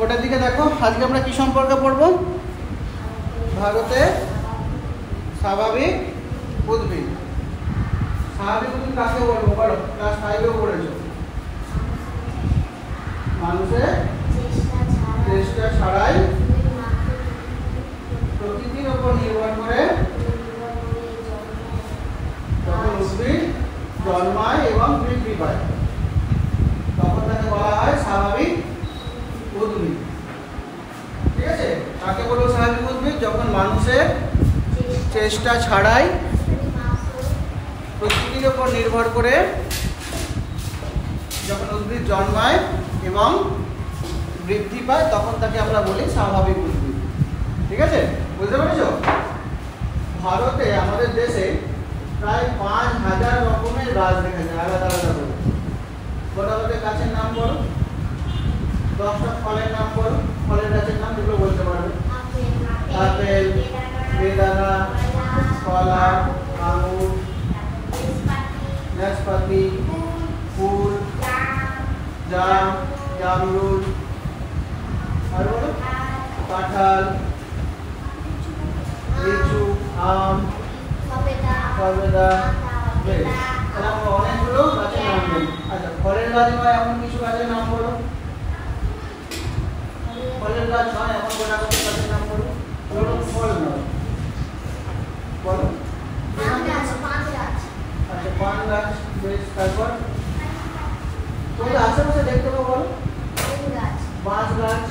ওটার দিকে দেখো। আজকে আমরা কি সম্পর্কে পড়বো? ভারতে স্বাভাবিক উদ্ভিদ। স্বাভাবিক উদ্ভিদ কাকে বলবো বলো? ক্লাস 5-এও পড়েছো। মানুষের চেষ্টা ছাড়াই প্রকৃতির উপর নির্ভর করে যখন উদ্ভিদ জন্মায় এবং বৃদ্ধি পায় তখন তাকে বলা হয় স্বাভাবিক উদ্ভিদ। ঠিক আছে? কাকে বলবো স্বাভাবিক উদ্ভিদ? যখন মানুষের চেষ্টা ছাড়াই প্রকৃতির উপর নির্ভর করে যখন উদ্ভিদ জন্মায় এবং বৃদ্ধি পায় তখন তাকে আমরা বলি স্বাভাবিক উদ্ভিদ। ঠিক আছে? বুঝতে পেরেছো? ভারতে আমাদের দেশে প্রায় 5000 রকমের গাছ দেখা যায় আলাদা আলাদা করে। গোটা গাছের নাম বলো, 10টা ফলের নাম বলো, ফলের গাছের নাম যেগুলো বলতে পারবে। আপেল, বেদানা, কলা, আঙুর, নাশপাতি, ফুল, জাম, জামরুল, আর বলো কাঁঠাল, লিচু, আম, সবেদা। অনেকগুলো গাছের নাম নেই। আচ্ছা, ফলের গাছ নয় এমন কিছু গাছের নাম বলো। ফলের গাছ নয় এমন গোটা গাছের নাম বলো। বলো ফল নয়, বলো। আচ্ছা, পান গাছ। বেশ, তারপর তোমাদের আশেপাশে দেখতে পাবো বলো। বাঁশ গাছ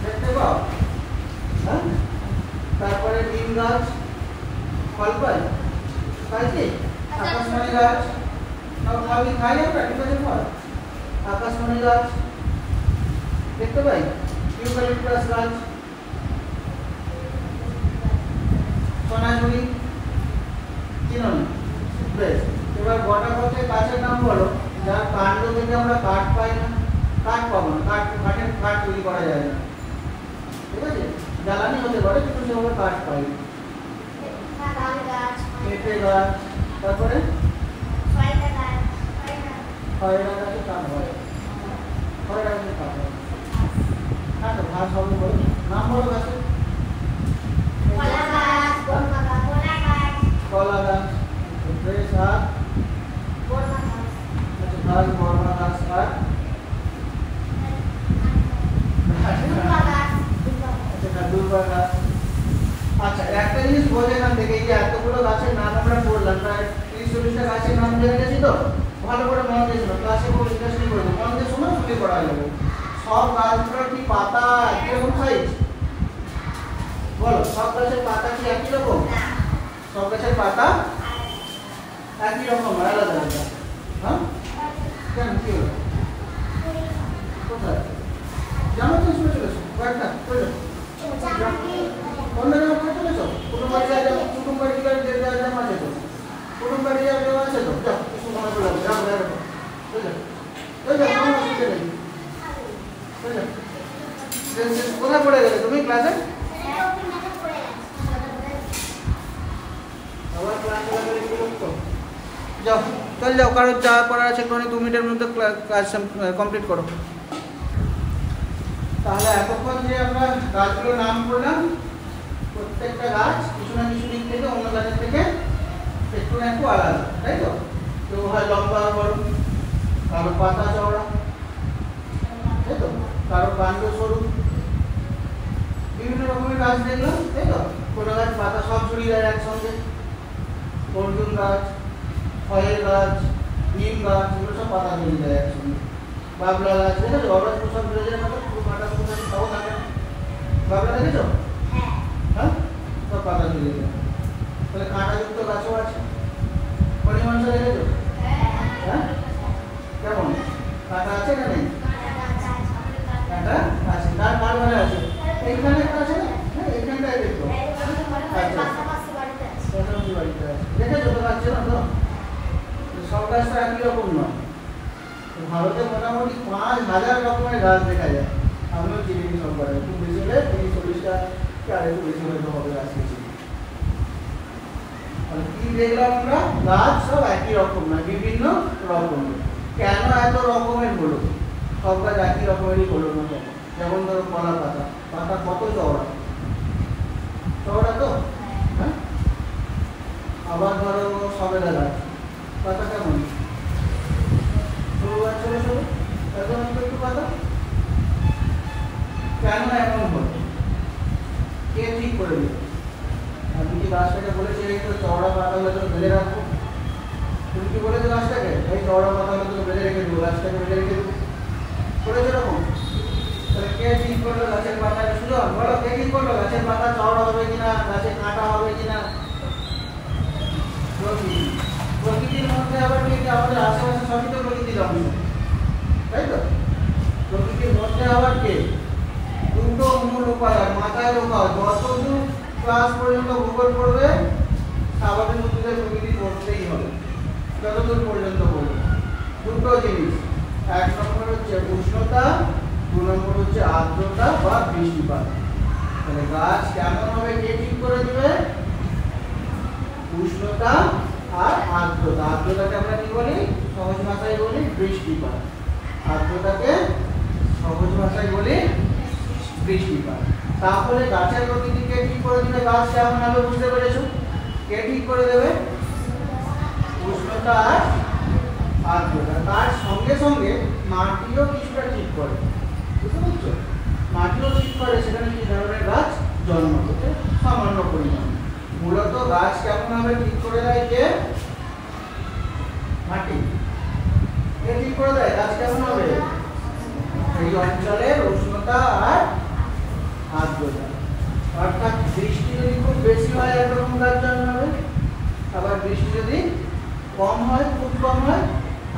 দেখতে পাও? হ্যাঁ। তারপরে নিম গাছ ফল পাই, পাই কি? আকাশমণি গাছ খাই আমরা, ঠিক আছে ফল। আকাশমণি গাছ দেখতে পাই। ইউক্যালিপটাস গাছ, সোনাঝুরি, চিনো না? বেশ, এবার গোটা পথে গাছের নাম বলো যার কাণ্ড থেকে আমরা কাঠ পাই না, কাঠ পাবো না, কাঠ তৈরি করা যায় না। ঠিক আছে? জ্বালানি হতে পারে কিন্তু সেভাবে কাঠ পাই না। পেঁপে গাছ, তারপরে খয়রা গাছে কাঠ হয়, খয়রা গাছে কাঠ হয়। হ্যাঁ, তো ঘাস হবে বলো, নাম বলো গাছের। কলা গাছ, বেশ। আর গাছ বর্মা গাছ, আর দুর্বা গাছ। আচ্ছা, একটা জিনিস বোঝে এখান থেকে, এই যে এতগুলো গাছের নাম আমরা পড়লাম, প্রায় 30-40টা গাছের নাম জেনে গেছি তো। ভালো করে মন দিয়ে শোনো, ক্লাসে খুব ইন্টারেস্টিং করে মন দিয়ে শোনো, ছুটি পড়া যাবে। সব গাছগুলোর কি পাতা কিরকম সাইজ বলো? সব গাছের পাতা কি একই রকম? সব গাছের পাতা একই রকম, আলাদা আলাদা। হ্যাঁ, কেন কি হলো? কোথায় জানো তো? শুনে চলেছো কয়েকটা চলে অন্য জায়গা করে চলেছো? কুটুম বাড়ি যায়, কুটুম বাড়ি আছে তো, কুটুম বাড়ি আছে তো। যাও, কিছু মনে করে যাও, কোথায় পড়ে গেলে তুমি ক্লাসে? আবার ক্লাসে যাও, চল যাও, কারোর যা করার আছে একটু 2 মিনিটের মধ্যে কাজ কমপ্লিট করো। তাহলে এতক্ষণ যে আমরা গাছগুলোর নাম করলাম, প্রত্যেকটা গাছ কিছু না কিছু দিক থেকে অন্য গাছের থেকে একটু না একটু আলাদা, তাই তো? কেউ হয় লম্বা বড়, কারো পাতা চওড়া, তাই তো? কারো কাণ্ড সরু, বিভিন্ন রকমের গাছ দেখলাম, তাই তো? কোনো গাছ পাতা সব ছড়িয়ে যায় একসঙ্গে, অর্জুন গাছ, ফলের গাছ, নিম গাছ, এগুলো সব পাতা ছড়িয়ে যায় একসঙ্গে। বাবলা গাছ দেখেছো? বাবলা সব ধরে যায় পাতা, পুরো পাতা পুরো সব থাকে। বাবলা দেখেছো? হ্যাঁ, সব পাতা ছড়িয়ে যায়। তাহলে কাঁটাযুক্ত গাছও আছে। পরিমাংস দেখেছো? হ্যাঁ, কেমন কাঁটা আছে না নেই? কাঁটা আছে। কার কার ঘরে আছে? এইখানে একটা আছে না? হ্যাঁ, এইখানটায় দেখো। আচ্ছা, পাশাপাশি বাড়িতে আছে। দেখেছো তো? আছে না তো? সব গাছটা একই রকম নয়। ভারতে মোটামুটি 5000 রকমের গাছ দেখা যায়। আমিও চিনি সব গাছ, খুব বেশি হলে 30-40টা কি আর একটু বেশি হয়তো হবে গাছ চিনি। কি দেখলাম আমরা? গাছ সব একই রকম না, বিভিন্ন রকমের। কেন এত রকমের হলো? সব গাছ একই রকমেরই হলো না কেন? যেমন ধরো কলা পাতা, পাতা কত চওড়া, চওড়া তো, হ্যাঁ। আবার ধরো সবেদা গাছ, পাতা কেমন, সরু গাছ, ছোট ছোট, একদম একটু পাতা। কেন এমন হলো, কে ঠিক করে দিল? আপনি কি গাছটাকে বলেছে এই তো চওড়া পাতাগুলো তো বেঁধে রাখবো? তুমি কি বলেছো গাছটাকে এই চওড়া পাতাগুলো তো বেঁধে রেখে দেবো, গাছটাকে বেঁধে রেখে দেবো, বলেছো এরকম? তাহলে কে ঠিক করলো গাছের পাতাটা? সুজন বলো, কে ঠিক করলো গাছের পাতা চওড়া হবে কিনা, গাছে কাঁটা হবে কিনা? প্রকৃতি। প্রকৃতির মধ্যে আবার কি আমাদের আশেপাশে সবই তো প্রকৃতির অংশ, তাই তো? প্রকৃতির মধ্যে আবার কে? দুটো মূল উপাদান মাথায় ঢোকাও, যতদূর ক্লাস পর্যন্ত ভূগোল পড়বে স্বাভাবিক উদ্ভিদে প্রকৃতি পড়তেই হবে, যতদূর পর্যন্ত পড়বে। দুটো জিনিস, এক নম্বর হচ্ছে উষ্ণতা, দু নম্বর হচ্ছে আর্দ্রতা বা বৃষ্টিপাত। তাহলে গাছ কেমন হবে কে ঠিক করে দিবে? উষ্ণতা আর আর্দ্রতা। আর্দ্রতাকে আমরা কি বলি? সহজ ভাষায় বলি বৃষ্টিপাত। আর্দ্রতাকে সহজ ভাষায় বলি বৃষ্টিপাত। তাহলে গাছের প্রকৃতি কে ঠিক করে দিবে? গাছ কেমন হবে বুঝতে পেরেছো? কে ঠিক করে দেবে? উষ্ণতা আর আর্দ্রতা। তার সঙ্গে সঙ্গে মাটিও কিছুটা ঠিক করে, বুঝতে পারছো? মাটিও ঠিক করে সেখানে কি ধরনের গাছ জন্মাবে, সামান্য পরিমাণ। মূলত গাছ কেমন হবে ঠিক করে দেয় কে? মাটি। কে ঠিক করে দেয় গাছ কেমন হবে? এই অঞ্চলের উষ্ণতা আর আর্দ্রতা। অর্থাৎ বৃষ্টি যদি খুব বেশি হয় একরকম গাছ জন্মাবে, আবার বৃষ্টি যদি কম হয়, খুব কম হয়,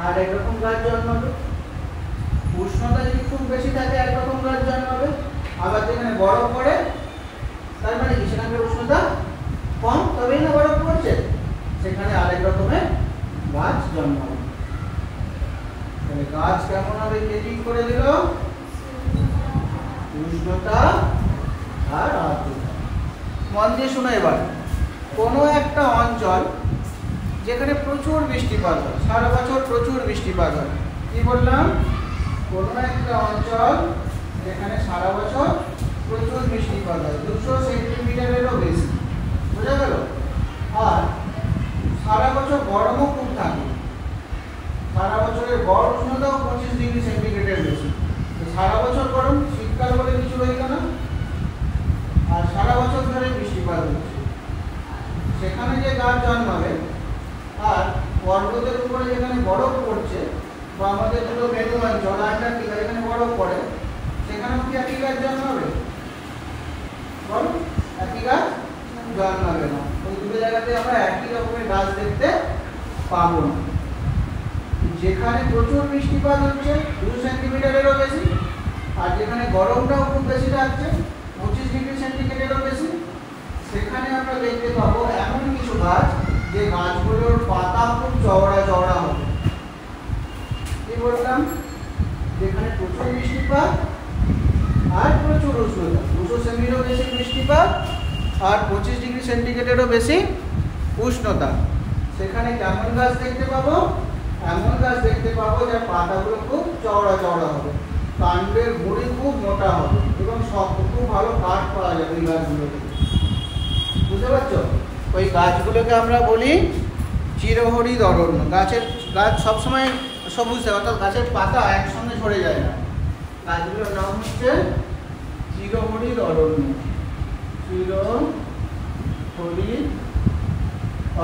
আর একরকম গাছ জন্মাবে। উষ্ণতা যদি খুব বেশি থাকে একরকম গাছ জন্মাবে, আবার যেখানে বরফ পড়ে তার মানে কি সেখানে উষ্ণতা কম, তবেই না বরফ পড়ছে, সেখানে আরেক রকমের গাছ জন্মাবে। তাহলে গাছ কেমন হবে কে ঠিক করে দিল? উষ্ণতা আর আর্দ্রতা। মন দিয়ে শুনো এবার, কোনো একটা অঞ্চল যেখানে প্রচুর বৃষ্টিপাত হয়, সারা বছর প্রচুর বৃষ্টিপাত হয়, কি বললাম? কোনো একটা অঞ্চল যেখানে সারা বছর প্রচুর বৃষ্টিপাত হয়, 200 সেন্টিমিটারেরও বেশি, বোঝা গেল? আর সারা বছর গরমও খুব থাকে, সারা বছরের গড় উষ্ণতাও 25 ডিগ্রি সেন্টিগ্রেডের বেশি। সারা বছর গরম, শীতকাল বলে কিছু রইল না, আর সারা বছর ধরে বৃষ্টিপাত হচ্ছে, সেখানে যে গাছ জন্মাবে। আর পর্বতের উপরে যেখানে বরফ পড়ছে, বা আমাদের দুটো মেরু অঞ্চল আন্টার্কটিকা যেখানে বরফ পড়ে, সেখানেও কি একই গাছ জন্মাবে? বলো, একই গাছ জন্মাবে না। ওই দুটো জায়গাতে আমরা একই রকমের গাছ দেখতে পাবো না। যেখানে প্রচুর বৃষ্টিপাত হচ্ছে 2 সেন্টিমিটারেরও বেশি, আর যেখানে গরমটাও খুব বেশি থাকছে 25 ডিগ্রি সেন্টিগ্রেডেরও বেশি, সেখানে আমরা দেখতে পাবো এমন কিছু গাছ যে গাছগুলোর পাতা খুব চওড়া চওড়া হবে। কি বললাম? যেখানে প্রচুর বৃষ্টিপাত আর প্রচুর উষ্ণতা, 200 সেন্টিগ্রেডেরও বেশি বৃষ্টিপাত আর 25 ডিগ্রি সেন্টিগ্রেডেরও বেশি উষ্ণতা, সেখানে কেমন গাছ দেখতে পাবো? এমন গাছ দেখতে পাবো যার পাতাগুলো খুব চওড়া চওড়া হবে, কাণ্ডের গুঁড়ি খুব মোটা হবে এবং শক্ত, খুব ভালো কাঠ পাওয়া যাবে ওই গাছগুলো থেকে। বুঝতে পারছো? ওই গাছগুলোকে আমরা বলি চিরহরিৎ অরণ্য। গাছ সবসময় সবুজ থাকে, অর্থাৎ গাছের পাতা একসঙ্গে ঝরে যায় না। গাছগুলোর নাম হচ্ছে চিরহরিৎ অরণ্য। চিরহরিৎ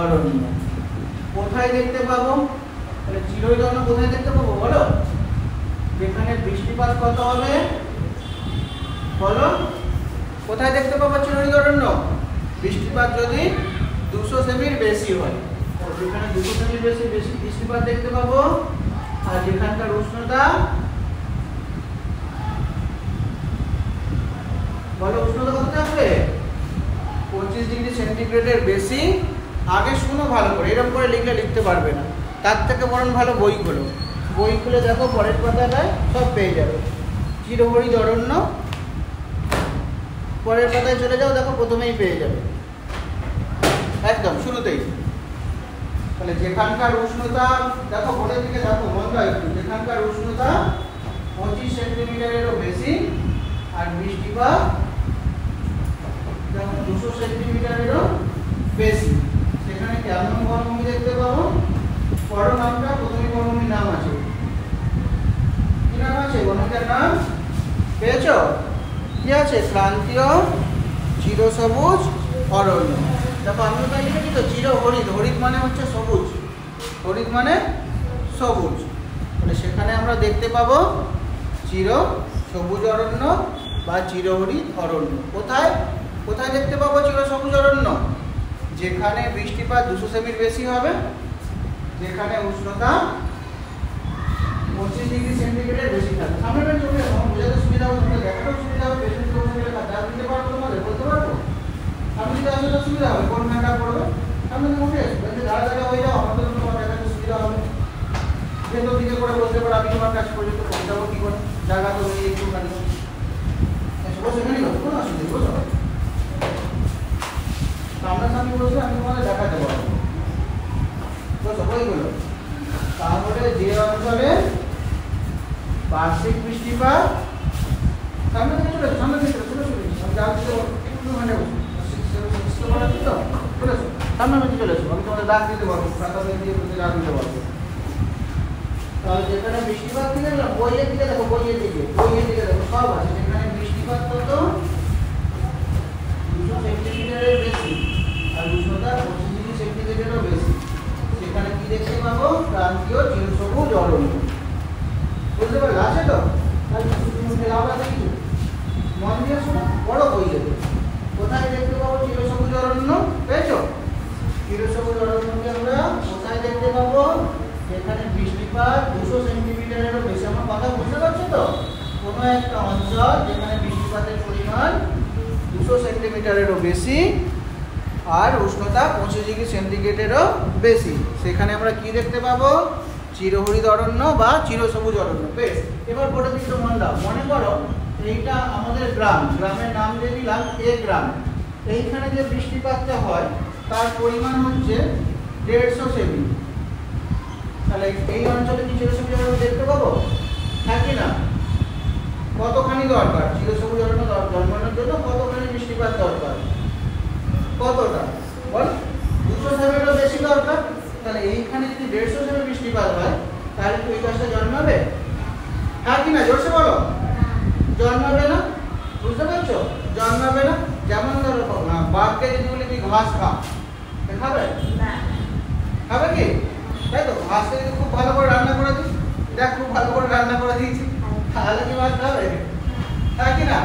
অরণ্য কোথায় দেখতে পাবো? তাহলে চিরহরিৎ অরণ্য কোথায় দেখতে পাবো বলো? যেখানে বৃষ্টিপাত কত হবে বলো? কোথায় দেখতে পাবো চিরহরিৎ অরণ্য? বৃষ্টিপাত যদি 200 সেমির বেশি হয়, যেখানে 200 সেমির বেশি বৃষ্টিপাত দেখতে পাবো। আর যেখানকার উষ্ণতা বলো, উষ্ণতা কত থাকবে? 25 ডিগ্রি সেন্টিগ্রেডের বেশি। আগে শুনো ভালো করে, এরকম করে লিখলে লিখতে পারবে না, তার থেকে বরং ভালো বই খোলো, বই খুলে দেখো পরের পাতাটায় সব পেয়ে যাবে। চিরহরিৎ অরণ্য, পরের পাতায় চলে যাও, দেখো প্রথমেই পেয়ে যাবে, একদম শুরুতেই। তাহলে যেখানকার উষ্ণতা দেখো, বোর্ডের দিকে দেখো, মন দাও একটু, যেখানকার উষ্ণতা 25 সেন্টিমিটারেরও বেশি আর বৃষ্টিপাত যেমন 200 সেন্টিমিটারেরও বেশি। সেখানে কেমন বর্গভূমি দেখতে পাবো? বড় নামটা প্রথমে বর্গভূমির নাম আছে, কি নাম আছে? বর্গভূমিটার নাম পেয়েছো? কি আছে? ক্রান্তীয় চিরসবুজ অরণ্য। দেখো আমি ওটা লিখেছি তো, চির হরিত। হরিত মানে হচ্ছে সবুজ, হরিত মানে সবুজ। মানে সেখানে আমরা দেখতে পাবো চির সবুজ অরণ্য বা চিরহরিত অরণ্য। কোথায় কোথায় দেখতে পাবো চির সবুজ অরণ্য? যেখানে বৃষ্টিপাত 200 সেমির বেশি হবে, যেখানে উষ্ণতা 25 ডিগ্রি সেন্টিগ্রেডের বেশি থাকে। সামনে পেন চলে আসো, বোঝাতে সুবিধা হবে, তোমাদের দেখাতেও সুবিধা হবে, পেছনে চলে লেখা যা দিতে পারবো তোমাদের বলতে পারবো। সামনে যদি আসলে সুবিধা হবে, কোন ঘন্টা পড়বে সামনে উঠে আসবে, দাঁড়া দাঁড়া হয়ে যাও, আমাদের তোমার দেখাতে সুবিধা হবে। ভেতর দিকে করে বলতে পারো, আমি তোমার কাছে পর্যন্ত পৌঁছাবো কি করে, জায়গা তো নেই একটুখানি। বসে এখানে বসো, কোনো অসুবিধা বসো, সামনাসামনি বসে আমি তোমাদের দেখাতে পারবো। বসো বইগুলো। তাহলে যে অঞ্চলে বার্ষিক বৃষ্টিপাত, সামনে থেকে চলে সামনে থেকে চলে চলে আমি যা দিতে একটু মানে বসো, চলে এসো সামনে থেকে চলে এসো, আমি তোমাদের দাগ দিতে পারবো, খাতা দিয়ে দাগ দিতে পারবো। তাহলে যেখানে বৃষ্টিপাত দিকে গেলাম, বইয়ের দিকে দেখো, বইয়ের দিকে দেখো সব আছে। যেখানে বৃষ্টিপাত কত 200 সেন্টিমিটারের বেশি আর উষ্ণতা 25 ডিগ্রি সেন্টিগ্রেডেরও বেশি, সেখানে কি দেখতে পাবো? ক্রান্তীয় চিরসবুজ অরণ্য। বুঝতে পারলে? আছে তো? লাভ আছে কিছু? মন দিয়ে শোনো, বড় বই দেবে। কোথায় দেখতে পাবো চিরসবুজ অরণ্য? পেয়েছো? চিরসবুজ অরণ্যকে আমরা কোথায় দেখতে পাবো? যেখানে বৃষ্টিপাত 200 সেন্টিমিটারেরও বেশি। আমার কথা বুঝতে পারছো তো? কোনো একটা অঞ্চল যেখানে বৃষ্টিপাতের পরিমাণ 200 সেন্টিমিটারেরও বেশি আর উষ্ণতা 25 ডিগ্রি সেন্টিগ্রেডেরও বেশি, সেখানে আমরা কি দেখতে পাবো? চিরহরিত অরণ্য বা চিরসবুজ অরণ্য। বেশ, এবার বোর্ডে দিকে মন দাও। মনে করো এইটা আমাদের গ্রাম, গ্রামের নাম দিয়ে দিলাম এ গ্রাম। এইখানে যে বৃষ্টিপাতটা হয় তার পরিমাণ হচ্ছে 150 সেমি। তাহলে এই অঞ্চলে কি চিরসবুজ অরণ্য দেখতে পাবো? থাকি না? কতখানি দরকার চিরসবুজ অরণ্য জন্মানোর জন্য? কতখানি বৃষ্টিপাত দরকার? কতটা বল? 200 সেমিরও বেশি দরকার। তাহলে এইখানে যদি 150 সেমি বৃষ্টিপাত হয় তাহলে কি ওই গাছটা জন্মাবে? হ্যাঁ কি না? জোরসে বলো। জন্মাবে না। বুঝতে পারছো? জন্মাবে না। যেমন ধরো বাঘকে যদি বলি তুই ঘাস খা, খাবে না? খাবে কি? তাই তো? ঘাসকে যদি খুব ভালো করে রান্না করে দিই, দেখ খুব ভালো করে রান্না করে দিয়েছি, তাহলে কি মাছ খাবে? হ্যাঁ কি না?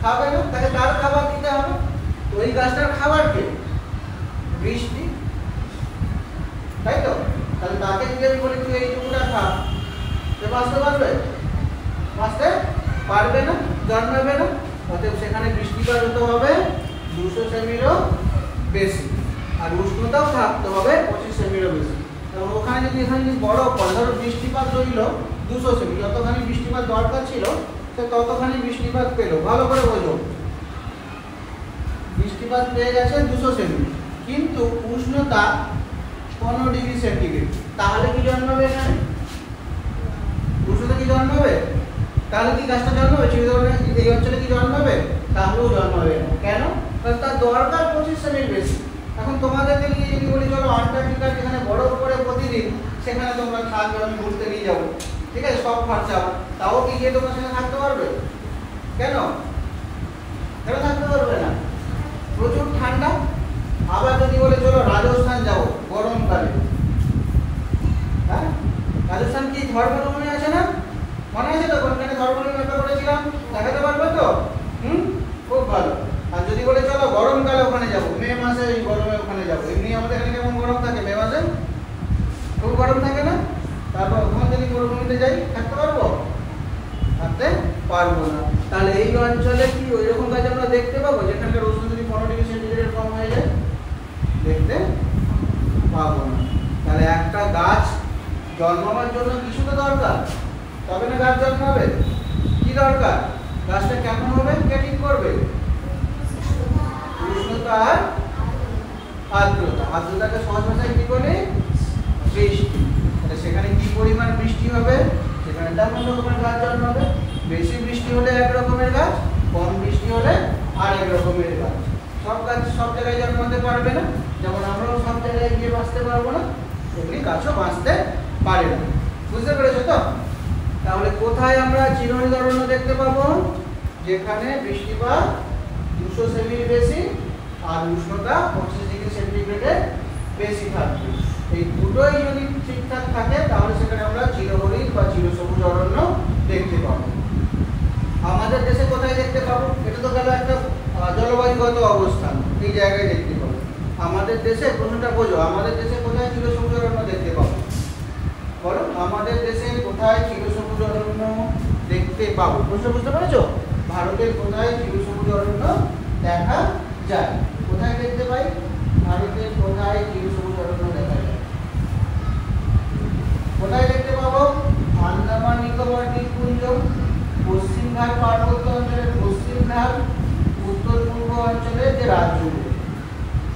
খাবে না। তাহলে তার খাবার দিতে হবে। তো ওই গাছটার খাবার কে? বৃষ্টি, তাই তো? তাহলে তাকে যদি আমি বলি তুই এইটুকুটা খা, সে বাঁচতে পারবে? বাঁচতে পারবে না, জন্মাবে না। অতএব সেখানে বৃষ্টিপাত হতে হবে 200 সেমিরও বেশি আর উষ্ণতাও থাকতে হবে 25 সেমিরও বেশি। এবং ওখানে যদি এখানে যদি বড় পড়ে, ধরো বৃষ্টিপাত রইল 200 সেমি, যতখানি বৃষ্টিপাত দরকার ছিল সে ততখানি বৃষ্টিপাত পেল। ভালো করে বোঝো, বৃষ্টিপাত পেয়ে গেছে 200 সেমি, কিন্তু উষ্ণতা 15 ডিগ্রি সেন্টিগ্রেড। তাহলে কি জন্মাবে এখানে? উষ্ণতা কি জন্মাবে? তাহলে কি গাছটা জন্মাবে? এই অঞ্চলে কি জন্মাবে? তাহলেও জন্মাবে না। কেন? কারণ তার দরকার 25 সেমির বেশি। এখন তোমাদেরকে নিয়ে যদি বলি চলো আন্টার্কটিকা যেখানে বরফ পড়ে প্রতিদিন, সেখানে তোমরা থাকবে, আমি ঘুরতে নিয়ে যাবো, ঠিক আছে, সব খরচা, তাও কি গিয়ে তোমরা সেখানে থাকতে পারবে? কেন? কেন থাকতে পারবে না? প্রচুর ঠান্ডা। আবার যদি বলে চলো রাজস্থান যাবো গরমকালে, হ্যাঁ, রাজস্থান কি ধর্মের মনে আছে না? মনে আছে তো? কোনখানে ধর্মের ব্যাপার করেছিলাম, দেখাতে পারবে তো? খুব ভালো। আর যদি বলে চলো গরমকালে ওখানে যাবো, মে মাসে এই গরমে ওখানে যাবো, এমনি আমাদের এখানে কেমন গরম থাকে মে মাসে? খুব গরম থাকে না? তারপর ওখানে যদি মরুভূমিতে যাই, থাকতে পারবো? থাকতে পারবো না। তাহলে এই অঞ্চলে কি ওই রকম গাছ আমরা দেখতে পাবো যেখানকার উষ্ণতা যদি 15 ডিগ্রি সেন্টিগ্রেড কম হয়ে যায়? দেখতে পাবো না। তাহলে একটা গাছ জন্মাবার জন্য কিছু তো দরকার, তবে না গাছ জন্মাবে। কি দরকার? গাছটা কেমন হবে? কে ঠিক করবে? উষ্ণতা আর আর্দ্রতা। আর্দ্রতাকে সহজ ভাষায় কি বলে? বৃষ্টি। তাহলে সেখানে কি পরিমাণ বৃষ্টি হবে? সেখানে তেমন রকমের গাছ জন্মাবে। বেশি বৃষ্টি হলে এক রকমের গাছ, কম বৃষ্টি হলে আর এক রকমের গাছ। সব গাছ সব জায়গায় জন্মাতে পারবে না, যেমন আমরাও সব জায়গায় গিয়ে বাঁচতে পারবো না, এগুলি গাছও বাঁচতে পারে না। বুঝতে পেরেছো তো? তাহলে কোথায় আমরা চিরহরিৎ অরণ্য দেখতে পাবো? যেখানে বৃষ্টিপাত 200 সেমির বেশি আর উষ্ণতা 25 ডিগ্রি সেন্টিগ্রেডের বেশি থাকবে। এই দুটোই যদি ঠিকঠাক থাকে তাহলে সেখানে আমরা চিরহরিৎ বা চিরসবুজ অরণ্য দেখতে পাবো। আমাদের দেশে কোথায় দেখতে পাবো? এটা তো গেল একটা জলবায়ুগত অবস্থান, এই জায়গায় দেখতে পাবো। আমাদের দেশে প্রশ্নটা বোঝো, আমাদের দেশে কোথায় চিরসবুজ অরণ্য দেখতে পাবো? বলো, আমাদের দেশে কোথায় চিরসবুজ অরণ্য দেখতে পাবো? প্রশ্ন বুঝতে পেরেছো? ভারতের কোথায় চিরসবুজ অরণ্য দেখা যায়? কোথায় দেখতে পাই? ভারতের কোথায় চিরসবুজ অরণ্য দেখা যায়? কোথায় দেখতে পাবো? আন্দামান নিকোবর দ্বীপপুঞ্জ, পশ্চিম ঘাট পার্বত্য অঞ্চলের পশ্চিম ঘাট, উত্তর পূর্ব অঞ্চলের যে রাজ্যগুলো।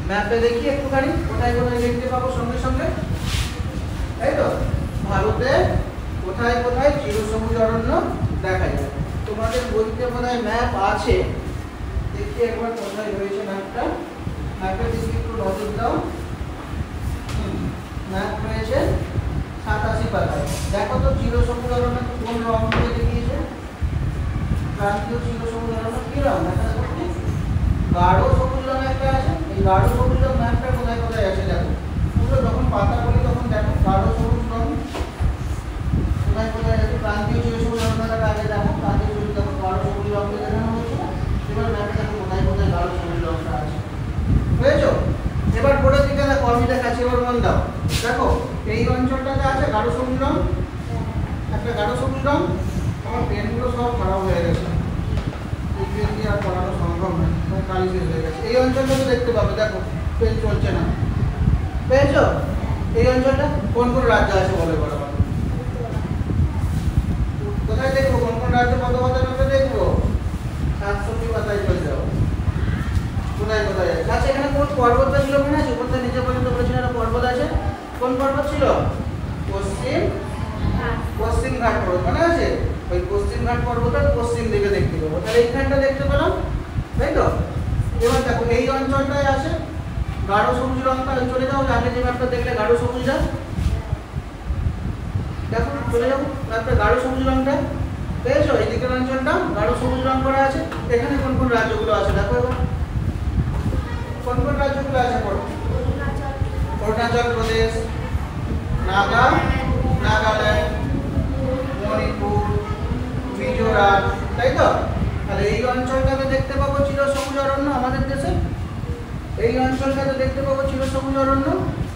ম্যাপে দেখি একটুখানি কোথায় কোথায় দেখতে পাবো সঙ্গে সঙ্গে, তাই তো? ভারতে কোথায় কোথায় চিরসবুজ অরণ্য দেখা যায়? তোমাদের বইতে বোধহয় ম্যাপ আছে, দেখি একবার কোথায় রয়েছে ম্যাপটা। ম্যাপে দেখি একটু নজর দাও। ম্যাপ রয়েছে 87 পাতায়। দেখো তো চিরসবুজ অরণ্য কোন রং দিয়ে দেখিয়েছে? ক্রান্তীয় চিরসবুজ অরণ্য কি রং? দেখা যাচ্ছে গাঢ় সবুজ রং একটা আছে। এই গাঢ় সবুজ রং ম্যাপটা কোথায় কোথায় আছে দেখো। পুরো যখন পাতা বলি তখন দেখো গাঢ় সবুজ রং কোথায় কোথায় আছে। ক্রান্তীয় চিরসবুজ অরণ্যটা আগে দেখো, ক্রান্তীয় চিরসবুজ দেখো গাঢ় সবুজ রং দিয়ে দেখানো হয়েছে। এবার ম্যাপে দেখো কোথায় কোথায় গাঢ় সবুজ রংটা আছে। বুঝেছো? এবার পরের দিকে দেখো, আমি দেখাচ্ছি, এবার মন দাও। দেখো এই অঞ্চলটাতে আছে গাঢ় সবুজ রং, একটা গাঢ় সবুজ রং। আমার পেনগুলো সব খারাপ হয়ে গেছে, এই পেন দিয়ে আর পড়ানো সম্ভব নয়, কালি শেষ হয়ে গেছে। এই অঞ্চলটা তো দেখতে পাবে, দেখো পেন চলছে না। পেয়েছো? এই অঞ্চলটা কোন কোন রাজ্য আছে বলে বলো? কোথায় দেখবো? কোন কোন রাজ্য কত পাতার মধ্যে দেখবো? 700 পাতায় চলে যাও। কোথায় কোথায় আছে? আচ্ছা, এখানে কোন পর্বতটা ছিল মনে আছে? উপর থেকে নিচে পর্যন্ত বলেছিলেন একটা পর্বত আছে। কোন পর্বত ছিল? পশ্চিম ঘাট পর্বত, মনে আছে? ওই পশ্চিম ঘাট পর্বতের পশ্চিম দিকে দেখতে পাবো। তাহলে এইখানটা দেখতে পেলাম, তাই তো? এবার দেখো এই অঞ্চলটায় আছে গাঢ় সবুজ রংটা। চলে যাও আগে যে ম্যাপটা দেখলে গাঢ় সবুজটা, দেখো চলে যাবো ম্যাপটা গাঢ় সবুজ রংটা পেয়েছো? এই দিকের অঞ্চলটা গাঢ় সবুজ রং করা আছে। এখানে কোন কোন রাজ্যগুলো আছে দেখো এবার। কোন কোন রাজ্যগুলো আছে? অরুণাচল প্রদেশ, নাগাল্যান্ড, মণিপুর, মিজোরাম, তাই তো? তাহলে এই অঞ্চলটাতে দেখতে পাবো চিরসবুজ অরণ্য আমাদের দেশে। এই অঞ্চলটাতে দেখতে পাবো চিরসবুজ অরণ্য।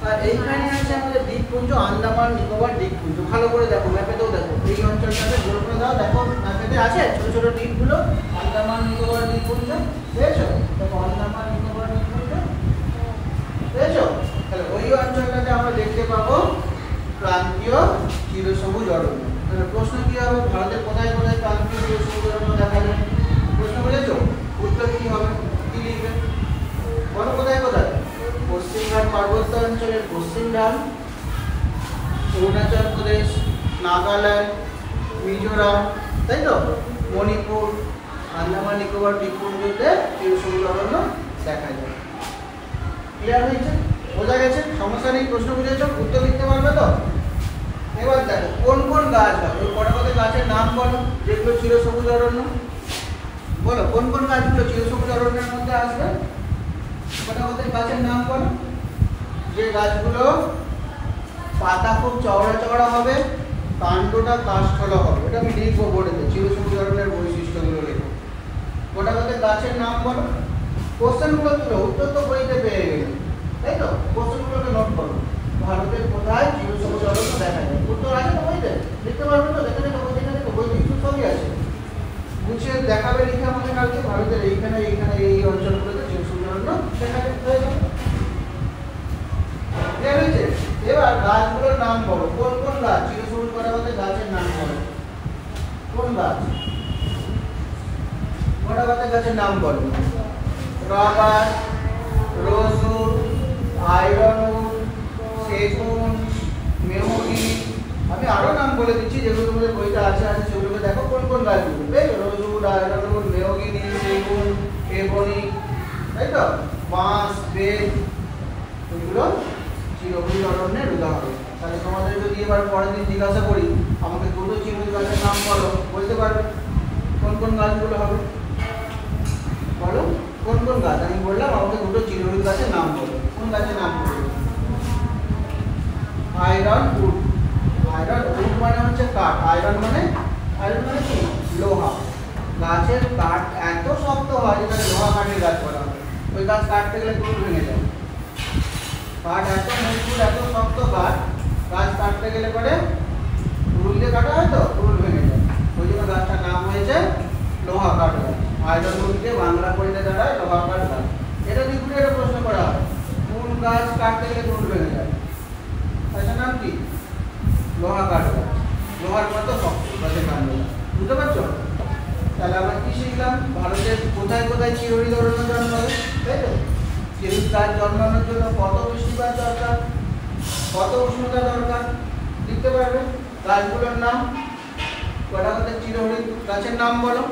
আর এইখানে আছে আমাদের দ্বীপপুঞ্জ, আন্দামান নিকোবর দ্বীপপুঞ্জ। ভালো করে দেখো, ম্যাপেতেও দেখো এই অঞ্চলটাতে জোর করে দাও, দেখো ম্যাপেতে আছে ছোট ছোট দ্বীপগুলো, আন্দামান নিকোবর দ্বীপপুঞ্জ। পেয়েছো? দেখো আন্দামান নিকোবর দ্বীপপুঞ্জ, পেয়েছো? তাহলে ওই অঞ্চলটাতে আমরা দেখতে পাবো ক্রান্তীয় চিরসবুজ অরণ্য। তাহলে প্রশ্ন কি হবে? ভারতের কোথায় কোথায় ক্রান্তীয় চিরসবুজ অরণ্য দেখা যায়? প্রশ্ন বুঝেছো? উত্তর কি হবে? কি লিখবে বলো? কোথায় কোথায়? পশ্চিম ঘাট পার্বত্য অঞ্চলের পশ্চিম ঢাল, অরুণাচল প্রদেশ, নাগাল্যান্ড, মিজোরাম, তাই তো? মণিপুর, আন্দামান নিকোবর দ্বীপপুঞ্জতে চিরসবুজ অরণ্য দেখা যায়। ক্লিয়ার হয়েছে? বোঝা গেছে? সমস্যা নেই? প্রশ্ন বুঝেছো? উত্তর লিখতে পারবে তো? এবার দেখো কোন কোন গাছ হয়, ওই কটা কত গাছের নাম বলো যেগুলো চিরসবুজ অরণ্য। বলো কোন কোন গাছগুলো চিরসবুজ অরণ্যের মধ্যে আসবে? কটা কত গাছের নাম বলো। যে গাছগুলো পাতা খুব চওড়া চওড়া হবে, কাণ্ডটা কাষ্ঠল হবে। এটা আমি লিখবো বোর্ডেতে, চিরসবুজ অরণ্যের বৈশিষ্ট্যগুলো লিখবো। কটা কত গাছের নাম বলো। কোশ্চেনগুলো তুলো, উত্তর তো বইতে পেয়ে গেলে, তাই তো? কোশ্চেনগুলোকে নোট করো। ভারতের কোথায় চিরসবুজ অরণ্য দেখা যায়? উত্তর আছে তো বইতে? লিখতে পারবে তো? দেখে দেখো বই দেখে দেখো, বইতে কিছু সবই আছে, গুছিয়ে দেখাবে লিখে আমাদের কালকে। ভারতের এইখানে এইখানে এই অঞ্চলগুলোতে চিরসবুজ অরণ্য দেখা যায়। হয়েছে? এবার গাছগুলোর নাম বলো। কোন কোন গাছ চিরসবুজ করা হতে গাছের নাম বলো। কোন গাছ? কটা কত গাছের নাম বলো। রবার, রোজউড, আইরনউড, সেগুন, মেহগনি। আমি আরো নাম বলে দিচ্ছি যেগুলো তোমাদের বইটা আছে সেগুলোকে দেখো কোন কোন গাছগুলো। তো? বাঁশ, বেত এগুলো চিরহরিৎ অরণ্যের উদাহরণ। তাহলে তোমাদের যদি এবার পরের দিন জিজ্ঞাসা করি আমাকে দুটো চিরহরিৎ গাছের নাম বলো, বলতে পারবে? কোন কোন গাছগুলো হবে বলো? কোন কোন গাছ? আমি বললাম আমাকে দুটো চিরহরিৎ গাছের নাম বলো, কোন গাছের নাম বলবে? Iron would. আয়রন উড মানে হচ্ছে কাঠ। আয়রন মানে কি? লোহা। গাছের কাঠ এত শক্ত হয় যেটা লোহা কাঠের গাছ বলা হয়। ওই গাছ কাটতে গেলে টুল ভেঙে যায়। কাঠ এত মজবুত, এত শক্ত কাঠ, গাছ কাটতে গেলে পরে টুল দিয়ে কাটা হয় তো টুল ভেঙে যায়। ওই জন্য গাছটার নাম হয়েছে লোহা কাঠ গাছ। আয়রন উডকে বাংলা বলতে দাঁড়ায় লোহা কাঠ গাছ। এটা দিয়ে ঘুরে একটা প্রশ্ন করা হয়, কোন গাছ কাটতে গেলে টুল ভেঙে যায়? এটার নাম কি? লোহা কাঠ গাছ। লোহার মতো শক্ত গাছের কাণ্ডটা। বুঝতে পারছো? তাহলে আমরা কি শিখলাম? ভারতের কোথায় কোথায় চিরহরিৎ অরণ্য জন্মাবে, তাই তো? চিরহরিৎ গাছ জন্মানোর জন্য কত বৃষ্টিপাত দরকার, কত উষ্ণতা দরকার লিখতে পারবে? গাছগুলোর নাম কটা কথা চিরহরিৎ গাছের নাম বলো।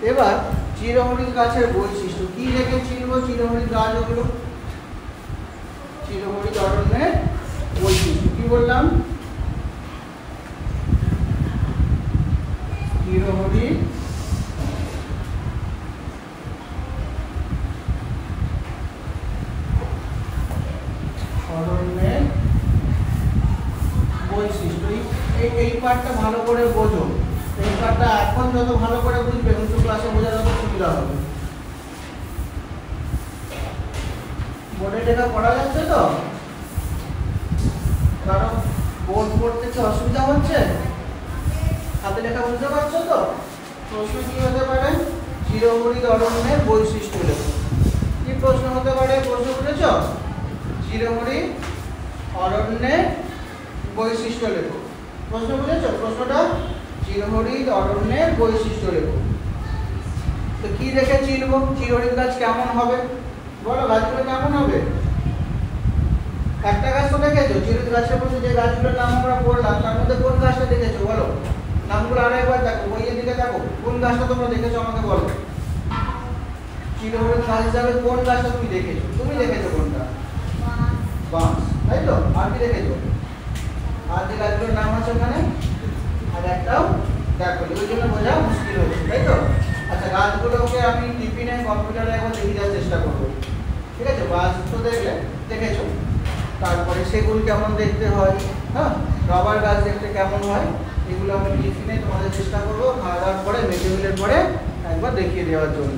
এবার চিরহরিৎ গাছের বৈশিষ্ট্য কি রেখে চিনব চিরহরিৎ গাছ ওগুলো? চিরহরিৎ অরণ্যের বৈশিষ্ট্য কি বললাম? চিরহরিৎ অরণ্যের বৈশিষ্ট্য। এই পার্টটা ভালো করে বোঝো। এই পার্টটা এখন যত ভালো করে বুঝবে উচ্চ ক্লাসে বোঝা যত সুবিধা হবে। বোর্ডে লেখা পড়া যাচ্ছে তো? কারণ বোর্ড পড়তে কি অসুবিধা হচ্ছে? হাতে লেখা বুঝতে পারছো তো? প্রশ্ন কি হতে পারে? চিরহরিৎ অরণ্যের বৈশিষ্ট্য লেখো। কি প্রশ্ন হতে পারে? প্রশ্ন বুঝেছ? চিরহরিৎ অরণ্যের বৈশিষ্ট্য লেখো। প্রশ্ন বুঝেছ? প্রশ্নটা চিরহরিৎ অরণ্যের বৈশিষ্ট্য লেখো। তো কি দেখে চিনব চিরহরিৎ গাছ কেমন হবে বলো? গাছগুলো কেমন হবে? একটা গাছ তো দেখেছো। চিরহরিৎ গাছের মধ্যে যে গাছগুলোর নাম আমরা পড়লাম তার মধ্যে কোন গাছটা দেখেছো বলো? নামগুলো আরেকবার দেখো, বইয়ের দিকে দেখো। কোন গাছটা তোমরা দেখেছো আমাকে বলো? চিরহরিৎ গাছ হিসাবে কোন গাছটা তুমি দেখেছো? তুমি দেখেছো কোনটা? বাঁশ, তাই তো? আর কি দেখেছো? আর যে গাছগুলোর নাম আছে ওখানে আর একটাও দেখো। ওই জন্য বোঝা মুশকিল হচ্ছে, তাই তো? আচ্ছা, গাছগুলোকে আমি টিফিনে কম্পিউটারে একবার দেখে দেওয়ার চেষ্টা করবো, ঠিক আছে? বাঁশ তো দেখেছো। তারপরে সেগুন কেমন দেখতে হয়, হ্যাঁ, রবার গাছ দেখতে কেমন হয়, এগুলো আমি টিফিনে তোমাদের চেষ্টা করবো খাওয়া দাওয়ার পরে, মিড ডে মিলের পরে একবার দেখিয়ে দেওয়ার জন্য।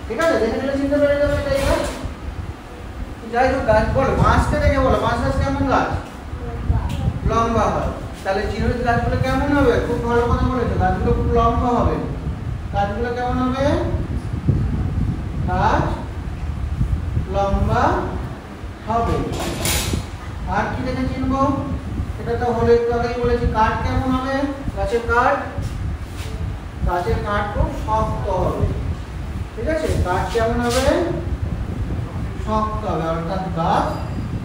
ঠিক আছে? দেখে নিলে চিনতে পেরে যাবে তাই না? যাই হোক, গাছ বলো, বাঁশকে দেখে বলো, বাঁশ গাছ কেমন গাছ? লম্বা হয়। তাহলে চিরহরিৎ গাছগুলো কেমন হবে? খুব ভালো কথা বলেছো, গাছগুলো খুব লম্বা হবে। গাছগুলো কেমন হবে? গাছ লম্বা হবে। আর কি দেখে চিনবো? এটা তো হলো একটু আগেই বলেছি। কাঠ কেমন হবে? গাছের কাঠ খুব শক্ত হবে। ঠিক আছে? কাঠ কেমন হবে? শক্ত হবে, অর্থাৎ গাছ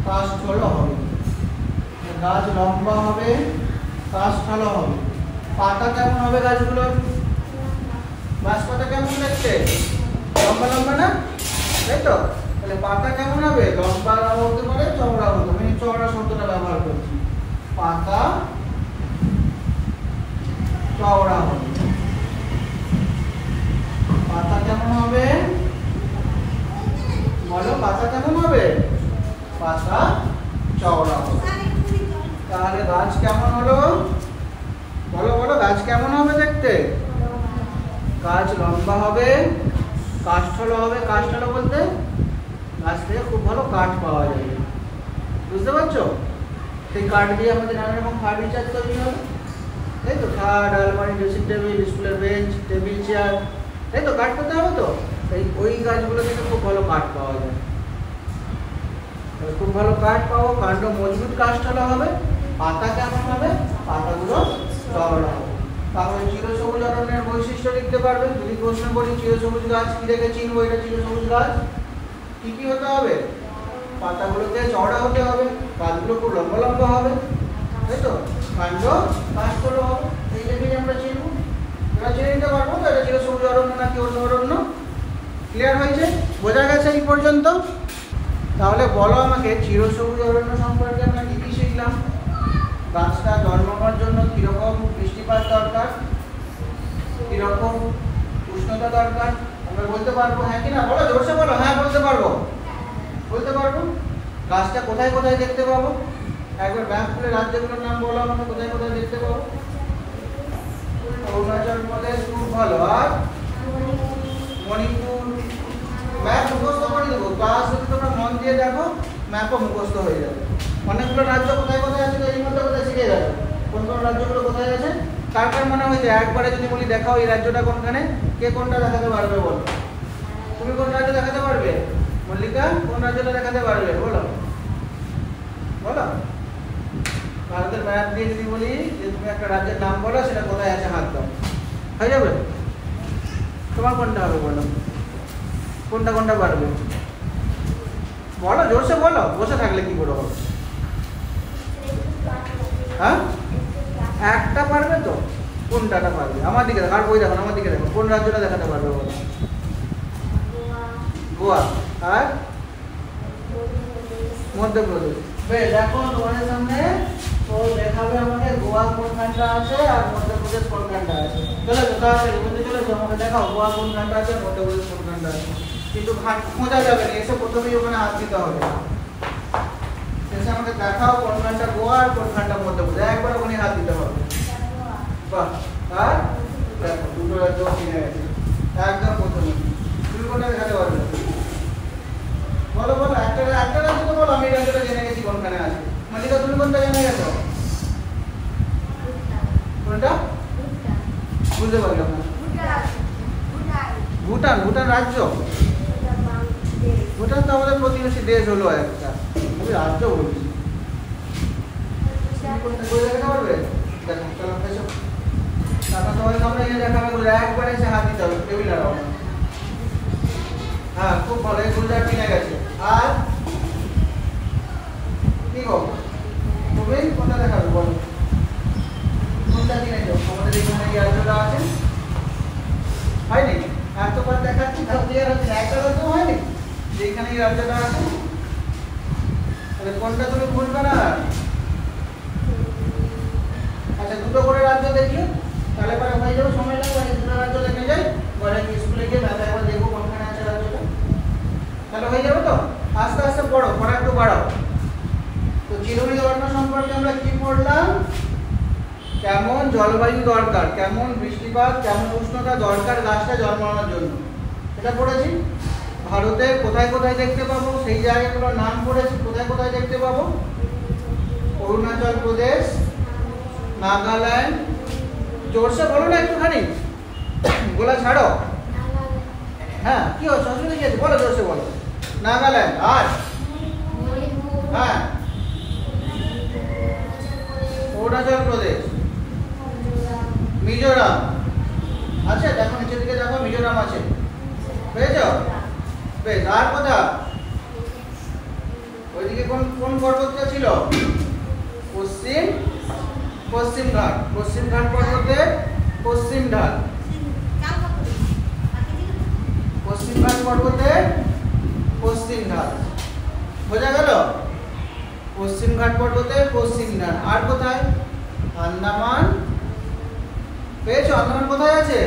কাষ্ঠল হবে। গাছ লম্বা হবে, কাষ্ঠল হবে। পাতা কেমন হবে গাছগুলোর? বাঁশ পাতা কেমন দেখতে? লম্বা লম্বা না, তাই তো? তাহলে পাতা কেমন হবে? লম্বা হতে পারে, চওড়া হতে পারে। আমি চওড়া শব্দটা ব্যবহার করছি। পাতা চওড়া হবে। পাতা কেমন হবে বলো? পাতা কেমন হবে? পাতা চওড়া হবে। তাহলে গাছ কেমন হলো বলো? বলো, গাছ কেমন হবে দেখতে? গাছ লম্বা হবে, কাষ্ঠল হবে। কাষ্ঠল বলতে গাছ থেকে খুব ভালো কাঠ পাওয়া যাবে। বুঝতে পারছো? সেই কাঠ দিয়ে আমাদের নানা রকম ফার্নিচার তৈরি হবে, তাই তো? খাট, আলমারি, ড্রেসিং টেবিল, স্কুলের বেঞ্চ, টেবিল, চেয়ার, তাই তো? কাঠ পেতে হবে তো? ওই গাছগুলো থেকে খুব ভালো কাঠ পাওয়া যায়। খুব ভালো কাঠ পাবো, কাণ্ড মজবুত, কাষ্ঠল হবে। পাতা কেমন হবে? পাতাগুলো চওড়া হবে। তাহলে চিরসবুজ অরণ্যের বৈশিষ্ট্য লিখতে পারবে। যদি প্রশ্ন করি চিরসবুজ গাছ কি দেখে চিনবো এটা চিরসবুজ গাছ, কি কি হতে হবে? পাতাগুলোকে চওড়া হতে হবে, গাছগুলো খুব লম্বা লম্বা হবে, তাই তো? কাণ্ড কাষ্ঠল হবে। এই দেখেই আমরা চিনবো। এবার চিনে নিতে পারবো তো এটা চিরসবুজ অরণ্য নাকি অন্য অরণ্য। ক্লিয়ার হয়েছে? বোঝা গেছে এই পর্যন্ত? তাহলে বলো আমাকে চিরসবুজ অরণ্য সম্পর্কে আমরা কি কি শিখলাম? গাছটা জন্মানোর জন্য কিরকম বৃষ্টিপাত দরকার, কিরকম উষ্ণতা দরকার আমরা বলতে পারবো, হ্যাঁ কি না? বলো, জোরসে বলো। হ্যাঁ বলতে পারবো, বলতে পারবো। গাছটা কোথায় কোথায় দেখতে পাবো? একবার ম্যাপ খুলে রাজ্যগুলোর নাম বলো আমাকে, কোথায় কোথায় দেখতে পাবো? অরুণাচল প্রদেশ, খুব ভালো। আর মণিপুর। ম্যাপ মুখস্থ করে দেবো, ক্লাস যদি তোমরা মন দিয়ে দেখো ম্যাপও মুখস্থ হয়ে যাবে। অনেকগুলো রাজ্য কোথায় কোথায় আছে এর মধ্যে কোথায় শিখে যাবে কোন কোন রাজ্যগুলো কোথায় আছে। কার কার মনে হয়েছে একবারে যদি বলি দেখাও এই রাজ্যটা কোনখানে, কে কোনটা দেখাতে পারবে বলো? তুমি কোন রাজ্য দেখাতে পারবে? মল্লিকা কোন রাজ্যটা দেখাতে পারবে বলো? বলো। ভারতের ম্যাপ দিয়ে যদি বলি যে তুমি একটা রাজ্যের নাম বলো, সেটা কোথায় আছে হাত দাও, হয়ে যাবে? তোমার কোনটা হবে বলো? কোনটা কোনটা পারবে বলো, জোরসে বলো, বসে থাকলে কি করে হবে? হ্যাঁ একটা পারবে তো? কোনটাটা পারবে? আমার দিকে দেখো, আর বই দেখো, আমার দিকে দেখো, কোন রাজ্যটা দেখাতে পারবে বলো? গোয়া। আর মধ্যপ্রদেশ। বেশ, এখন তোমাদের সামনে তো দেখাবে আমাকে গোয়া কোনখানটা আছে আর মধ্যপ্রদেশ কোনখানটা আছে। চলে তো তাড়াতাড়ি বলতে চলে তো, আমাকে দেখাও গোয়া কোনখানটা আছে আর মধ্যপ্রদেশ কোনখানটা আছে। কিন্তু খোঁজা যাবে না, এসে প্রথমেই ওখানে হাত দিতে হবে। এসে আমাকে দেখাও কোনখানটা গোয়া আর কোনখানটা মধ্যপ্রদেশ, একবার ওখানে হাত দিতে হবে। বাহ। আর দেখো দুটো রাজ্য কিনে গেছে একদম প্রথমে। তুমি কোনটা দেখাতে পারবে? বলো বলো, একটা রাজ্য তো বলো, আমি রাজ্যটা জেনে গেছি কোনখানে আছে। মল্লিকা তুমি কোনটা জেনে গেছো? কোনটা? বুঝতে পারলাম না। ভুটান। ভুটান রাজ্য? ভুটান তো আমাদের প্রতিবেশী দেশ হলো একটা, আমি রাজ্য বলছি। কোনটা বলে দেখাতে পারবে? দেখো চলো এসো, তারপর সবাই সামনে এনে দেখাবে, একবারে এসে হাত দিতে হবে, টেবিল আর হ্যাঁ খুব ভালো, এই গুলজার কিনে গেছে। আর কি গো তুমি কোনটা দেখাবে বলো? কোনটা কিনেছো? আমাদের এখানে এই রাজ্যটা আছে, হয়নি? এতবার দেখাচ্ছি তাও ক্লিয়ার হচ্ছে, একটা রাজ্য হয়নি যেখানে এই রাজ্যটা আছে। তাহলে কোনটা তুমি ভুলবে না। আচ্ছা দুটো করে রাজ্য দেখলে তাহলে পরে হয়ে যাবে, সময় লাগবে। দুটো রাজ্য দেখে যাই, পরে স্কুলে গিয়ে ম্যাপে একবার দেখবো কোনখানে আছে রাজ্যটা, তাহলে হয়ে যাবে তো। আস্তে আস্তে পড়ো, পড়া একটু বাড়াও। তো চিরসবুজ অরণ্য সম্পর্কে আমরা কি পড়লাম? কেমন জলবায়ু দরকার, কেমন বৃষ্টিপাত, কেমন উষ্ণতা দরকার গাছটা জন্মানোর জন্য, এটা পড়েছি। ভারতের কোথায় কোথায় দেখতে পাবো সেই জায়গাগুলোর নাম পড়েছি, কোথায় কোথায় দেখতে পাবো? অরুণাচল প্রদেশ, নাগাল্যান্ড। জোরসে বলো না একটুখানি, গোলা ছাড়ো। হ্যাঁ কি হচ্ছে, অসুবিধা কি আছে বলো, জোরসে বলো। নাগাল্যান্ড। আর হ্যাঁ অরুণাচল প্রদেশ, মিজোরাম আছে, দেখো নিচের দিকে দেখো মিজোরাম আছে, পেয়েছো? বেশ। আর কোথা? ওইদিকে কোন কোন পর্বতটা ছিল? পশ্চিম ঘাট। পশ্চিম ঘাট পর্বতের পশ্চিম ঢাল, পশ্চিম ঘাট পর্বতের পশ্চিম ঢাল, বোঝা গেল? পশ্চিম ঘাট পর্বতের পশ্চিম ঢাল। আর কোথায়? আন্দামান। পেয়েছো? আন্দামান কোথায় আছে?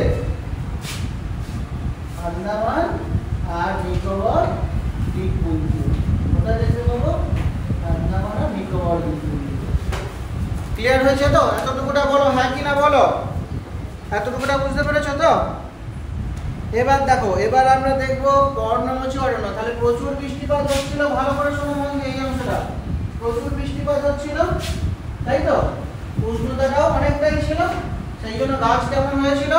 আন্দামান আর নিকোবর দ্বীপপুঞ্জ। কোথায় দেখতে পাবো? আন্দামান আর নিকোবর দ্বীপপুঞ্জ। ক্লিয়ার হয়েছে তো? এতটুকুটা বলো হ্যাঁ কি না বলো। এতটুকুটা বুঝতে পেরেছো তো? এবার দেখো, এবার আমরা দেখবো পর্ণমোচী অরণ্য। তাহলে প্রচুর বৃষ্টিপাত হচ্ছিল, ভালো করে শোনো মন দিয়ে এই অংশটা। প্রচুর বৃষ্টিপাত হচ্ছিল, তাই তো? উষ্ণতাটাও অনেকটাই ছিল, সেই জন্য গাছ কেমন হয়েছিল?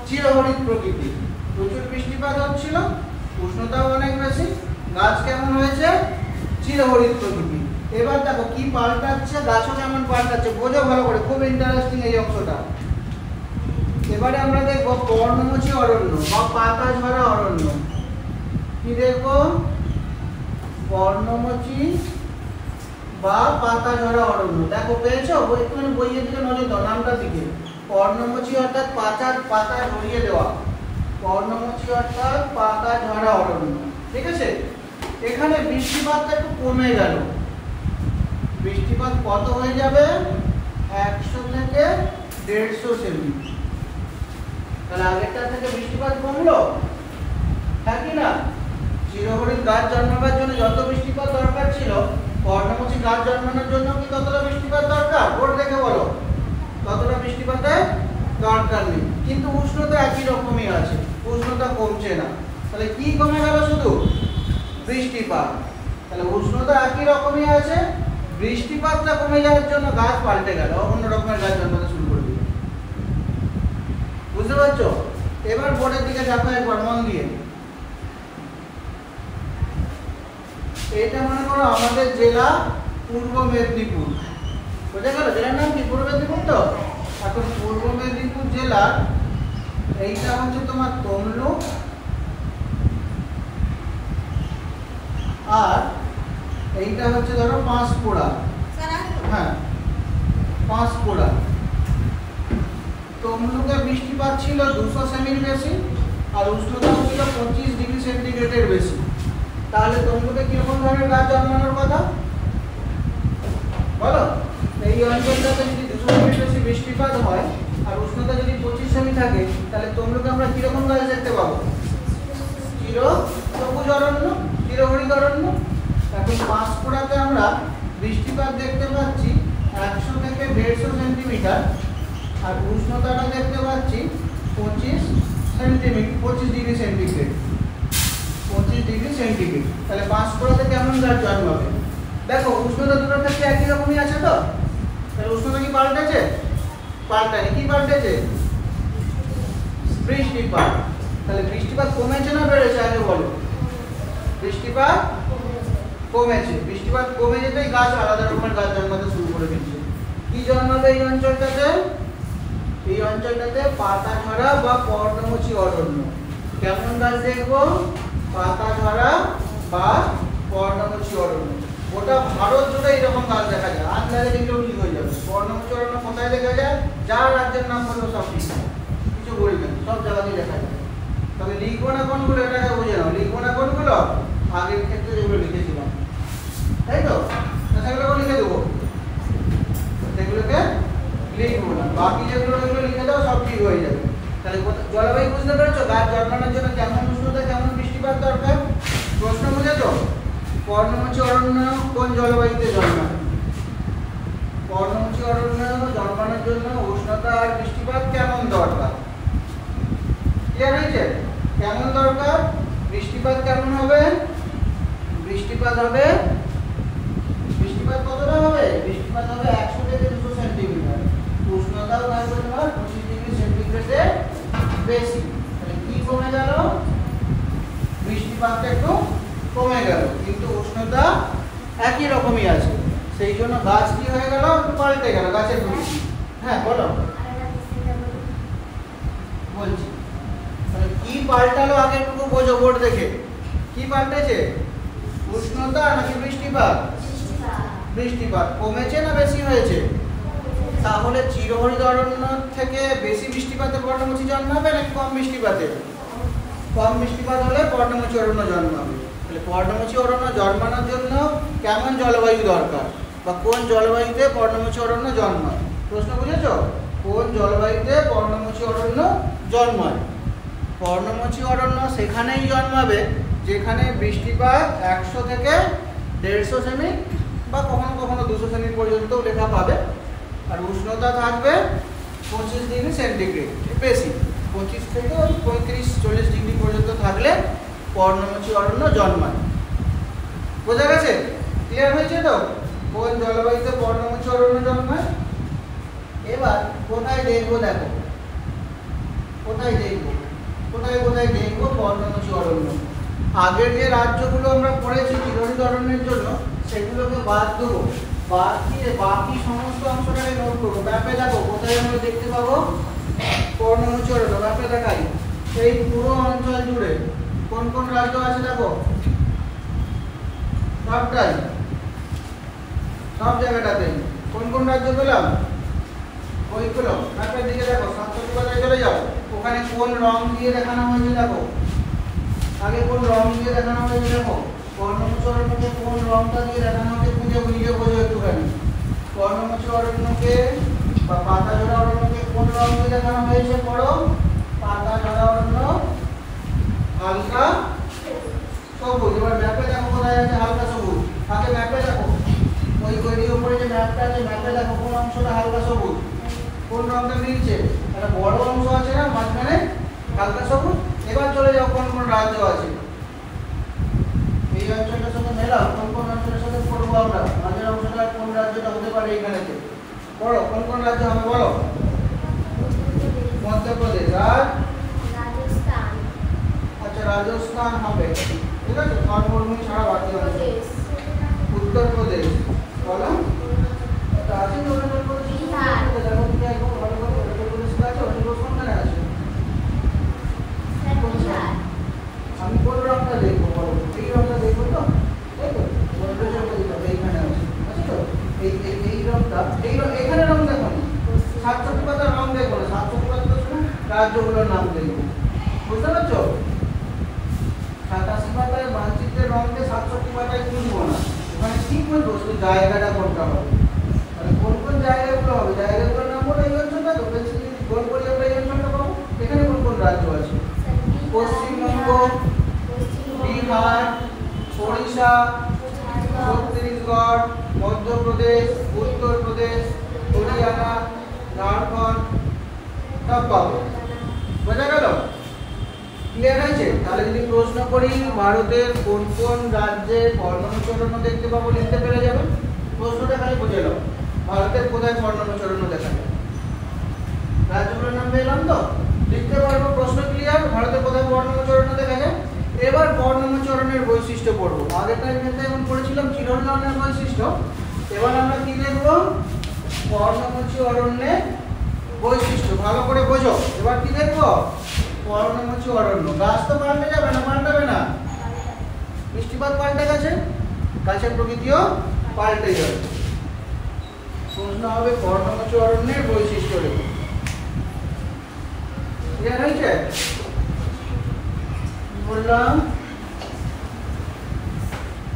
চিরহরিৎ প্রকৃতি। প্রচুর বৃষ্টিপাত হচ্ছিল, উষ্ণতাও অনেক বেশি, গাছ কেমন হয়েছে? চিরহরিৎ প্রকৃতি। এবার দেখো কি পাল্টাচ্ছে, গাছও কেমন পাল্টাচ্ছে, বোঝো ভালো করে, খুব ইন্টারেস্টিং এই অংশটা। এবারে আমরা দেখবো পর্ণমোচী অরণ্য বা পাতা ঝরা অরণ্য। কি দেখবো? পর্ণমোচী বা পাতা ঝরা অরণ্য। দেখো পেয়েছো? একটুখানি বইয়ের দিকে নজর দাও, নামটার দিকে। পর্ণমোচী অর্থাৎ পাতা ঝরিয়ে দেওয়া, পর্ণমোচী অর্থাৎ পাকা ঝরা অরণ্য। ঠিক আছে, এখানে বৃষ্টিপাতটা একটু কমে গেল। বৃষ্টিপাত কত হয়ে যাবে? 100 থেকে 150 সেমি। তাহলে আগেরটা থেকে বৃষ্টিপাত কমলো, হ্যাঁ কি না? চিরহরিৎ গাছ জন্মাবার জন্য যত বৃষ্টিপাত দরকার ছিল, পর্ণমোচী গাছ জন্মানোর জন্য কি ততটা বৃষ্টিপাত দরকার? বোর্ড দেখে বলো। ততটা বৃষ্টিপাতের দরকার নেই, কিন্তু উষ্ণতা একই রকমই আছে, উষ্ণতা কমছে না। তাহলে কি কমে গেল? শুধু বৃষ্টিপাত। তাহলে উষ্ণতা একই রকমই আছে, বৃষ্টিপাতটা কমে যাওয়ার জন্য গাছ পাল্টে গেল, অন্য রকমের গাছ জন্মাতে শুরু করে দিল। বুঝতে পারছো? এবার বোর্ডের দিকে দেখো একবার মন দিয়ে। এটা মনে করো আমাদের জেলা পূর্ব মেদিনীপুর। বোঝা গেল? জেলার নাম কি? পূর্ব মেদিনীপুর। তো এখন পূর্ব মেদিনীপুর জেলার এইটা হচ্ছে তোমার তমলুক, আর এইটা হচ্ছে ধরো পাঁশকুড়া। হ্যাঁ, পাঁশকুড়া। তমলুকে বৃষ্টিপাত ছিল 200 সেমির বেশি, আর উষ্ণতা ছিল 25 ডিগ্রি সেন্টিগ্রেডের বেশি। তাহলে তমলুকে কিরকম ধরনের গাছ জন্মানোর কথা বলো? এই অঞ্চলটাতে যদি 200 সেমির বেশি বৃষ্টিপাত হয় আর উষ্ণতা যদি 25 সেমি থাকে, তাহলে তমলুকে আমরা কিরকম গাছ দেখতে পাবো? চির সবুজ অরণ্য, চিরহরিৎ অরণ্য। এখন পাঁশকুড়াতে আমরা বৃষ্টিপাত দেখতে পাচ্ছি 100 থেকে 150 সেন্টিমিটার, আর উষ্ণতাটা দেখতে পাচ্ছি 25 ডিগ্রি সেন্টিগ্রেড। 25 degree centigrade. তাহলে পাঁশকুড়াতে কেমন গাছ জন্মাবে? দেখো উষ্ণতা দুটোর ক্ষেত্রে একই রকমই আছে। তো তাহলে উষ্ণতা কি পাল্টেছে? পাল্টায়নি। কি পাল্টেছে? বৃষ্টিপাত। তাহলে বৃষ্টিপাত কমেছে না বেড়েছে? আগে বলো। বৃষ্টিপাত কমেছে। বৃষ্টিপাত কমে যেতেই গাছ আলাদা রকমের গাছ জন্মাতে শুরু করে দিচ্ছে। কি জন্মাবে এই অঞ্চলটাতে? এই অঞ্চলটাতে পাতা ঝরা বা পর্ণমোচী অরণ্য। কেমন গাছ দেখবো? পাতা ঝরা বা পর্ণমোচী অরণ্য। গোটা ভারত জুড়ে এরকম গাছ দেখা যায়। আন্দাজে দেখলেও ঠিক হয়ে যাবে। পর্ণমোচী অরণ্য কোথায় দেখা যায়? যার রাজ্যের নাম হলো সব ঠিক, কিছু বলবেন, সব জায়গাতেই দেখা যায়। তবে লিখবো না কোনগুলো, এটাকে বুঝে নাও। লিখবো না কোনগুলো? আগের ক্ষেত্রে যেগুলো লিখেছিলাম, তাই তো? সেগুলোকে লিখে দেবো, সেগুলোকে লিখবো না। বাকি যেগুলো লিখে দাও, সব ঠিক হয়ে যাবে। তাহলে জলবায়ু বুঝতে পেরেছো? গাছ জন্মানোর জন্য কেমন উষ্ণতা, কেমন বৃষ্টিপাত দরকার? প্রশ্ন বুঝেছো? পর্ণমোচী অরণ্য কোন জলবায়ুতে জন্মায়? পর্ণমোচী অরণ্য জন্মানোর জন্য উষ্ণতা আর বৃষ্টিপাত কেমন দরকার? ক্লিয়ার হয়েছে? কেমন দরকার? বৃষ্টিপাত কেমন হবে? বৃষ্টিপাত হবে, বৃষ্টিপাত কতটা হবে? বৃষ্টিপাত হবে 100 থেকে 200 সেন্টিমিটার। উষ্ণতাও থাকবে তোমার 25 ডিগ্রি সেন্টিগ্রেডের বেশি। তাহলে কি কমে গেল? বৃষ্টিপাতটা একটু কমে গেল, কিন্তু উষ্ণতা একই রকমই আছে। সেই জন্য গাছ কি হয়ে গেল? একটু পাল্টে গেল গাছের প্রকৃতি। হ্যাঁ বলো, বলছি। তাহলে কি পাল্টালো আগে একটু বোঝো বোর্ড দেখে। কি পাল্টেছে? উষ্ণতা নাকি বৃষ্টিপাত? বৃষ্টিপাত। কমেছে না বেশি হয়েছে? তাহলে চিরহরিৎ অরণ্য থেকে বেশি বৃষ্টিপাতে পর্ণমোচী জন্মাবে নাকি কম বৃষ্টিপাতে? কম বৃষ্টিপাত হলে পর্ণমোচী অরণ্য জন্মাবে। তাহলে পর্ণমোচী অরণ্য জন্মানোর জন্য কেমন জলবায়ু দরকার, বা কোন জলবায়ুতে পর্ণমোচী অরণ্য জন্মায়? প্রশ্ন বুঝেছো? কোন জলবায়ুতে পর্ণমোচী অরণ্য জন্মায়? পর্ণমোচী অরণ্য সেখানেই জন্মাবে যেখানে বৃষ্টিপাত 100 থেকে 150 সেমি বা কখনো কখনো 200 সেমি পর্যন্ত লেখা পাবে, আর উষ্ণতা থাকবে 25 ডিগ্রি সেন্টিগ্রেড বেশি। 25 থেকে 35-40 ডিগ্রি পর্যন্ত থাকলে পর্ণমোচী অরণ্য জন্মায়। বোঝা গেছে? ক্লিয়ার হয়েছে তো? কোন জলবায়ুতে পর্ণমোচী অরণ্য জন্মায়? এবার কোথায় দেখবো? দেখো কোথায় দেখবো, কোথায় কোথায় দেখবো পর্ণমোচী অরণ্য। আগের যে রাজ্যগুলো আমরা পড়েছি চিরহরিৎ অরণ্যের জন্য, সেগুলোকে বাদ দেবো। বাদ দিয়ে বাকি সমস্ত অংশটাকে নোট করবো। ম্যাপে দেখো কোথায় আমরা দেখতে পাবো পর্ণমোচী অরণ্য। ম্যাপে দেখাই এই পুরো অঞ্চল জুড়ে কোন কোন রাজ্য আছে দেখো, সবটাই, সব জায়গাটাতে কোন কোন রাজ্য পেলাম ওইগুলো ম্যাপের দিকে দেখো। সাতটা কোথায় চলে যাও, ওখানে কোন রং দিয়ে দেখানো হয়েছে দেখো, আগে কোন রং দিয়ে দেখানো হয়েছে দেখো, কর্ণমুচি অরণ্যকে কোন রংটা দিয়ে দেখানো হয়েছে খুঁজে বুঝে বোঝো একটুখানি। কর্ণমুচি অরণ্যকে বা পাতাঝরা অরণ্যকে কোন রং দিয়ে দেখানো হয়েছে পড়ো, পাতাঝরা অরণ্য হালকা সবুজ। এবার ম্যাপে দেখো কোথায় আছে হালকা সবুজ, আগে ম্যাপে দেখো ওই বইয়ের উপরে যে ম্যাপটা আছে ম্যাপে দেখো কোন অংশটা হালকা সবুজ, কোন রংটা মিলছে, একটা বড় অংশ আছে না মাঝখানে হালকা সবুজ। এবার চলে যাও কোন কোন রাজ্য আছে, এই অঞ্চলটার সাথে মেলাও, কোন কোন অঞ্চলের সাথে পড়বো আমরা, মাঝের অংশটা কোন রাজ্যটা হতে পারে এখানেতে পড়ো, কোন কোন রাজ্য হবে বলো। মধ্যপ্রদেশ আর রাজস্থান, আচ্ছা রাজস্থান হবে, ঠিক আছে, মরুভূমি ছাড়া বাকি অংশ। উত্তরপ্রদেশ বলো, এটা আছে না উত্তরপ্রদেশ, বিহার, দেখো তুমি একদম ভালো করে উত্তরপ্রদেশটা আছে, অনেক কোনখানে আছে, বিহার, আমি কোন রংটা দেখবো বলো, এই রংটা দেখবো তো, তাই তো মধ্যপ্রদেশটা দেখো এইখানে আছে, আছে তো এই রংটা, এই রং এখানে রং দেখো না, সাতচল্লিশ পাতার রং দেখো না, সাতচল্লিশ পাতা রাজ্যগুলোর নাম দেখবো, বুঝতে পারছো। 87 পাতায় মানচিত্রের রং দিয়ে 67 পাতায় তুলবো না, ওখানে কি বলবো শুধু জায়গাটা কোনটা হবে, মানে কোন কোন জায়গাগুলো হবে, জায়গাগুলোর নাম বলে এই অঞ্চলটা তো বেসিক্যালি গোল করে আমরা এই অঞ্চলটা পাবো। এখানে কোন কোন রাজ্য আছে, পশ্চিমবঙ্গ, বিহার, ওড়িশা, ছত্তিশগড়, মধ্যপ্রদেশ, উত্তরপ্রদেশ, হরিয়ানা, ঝাড়খণ্ড সব পাবো, বোঝা গেল, ক্লিয়ার হয়েছে। তাহলে যদি প্রশ্ন করি ভারতের কোন কোন রাজ্যে কর্ণমুচি অরণ্য দেখতে পাবো লিখতে পেরে যাবে, প্রশ্নটা খালি বুঝে নাও ভারতের কোথায় কর্ণমুচি অরণ্য দেখা যায়, রাজ্যগুলোর নাম পেলাম তো লিখতে পারবো, প্রশ্ন ক্লিয়ার। ভারতের কোথায় কর্ণমুচি অরণ্য দেখা যায়। এবার কর্ণমুচি অরণ্যের বৈশিষ্ট্য পড়বো, আগেরটার ক্ষেত্রে যেমন পড়েছিলাম চিরহরণের বৈশিষ্ট্য, এবার আমরা কি দেখবো কর্ণমুচি অরণ্যের বৈশিষ্ট্য, ভালো করে বোঝো। এবার কি দেখবো কর্ণমুচি অরণ্য, গাছ তো পাল্টে যাবে না, পাল্টাবে না, বৃষ্টিপাত পাল্টে গেছে, গাছের প্রকৃতিও পাল্টে যাবে। প্রশ্ন হবে কর্ণমুচি অরণ্যের বৈশিষ্ট্য রেখে, ক্লিয়ার হয়েছে। বললাম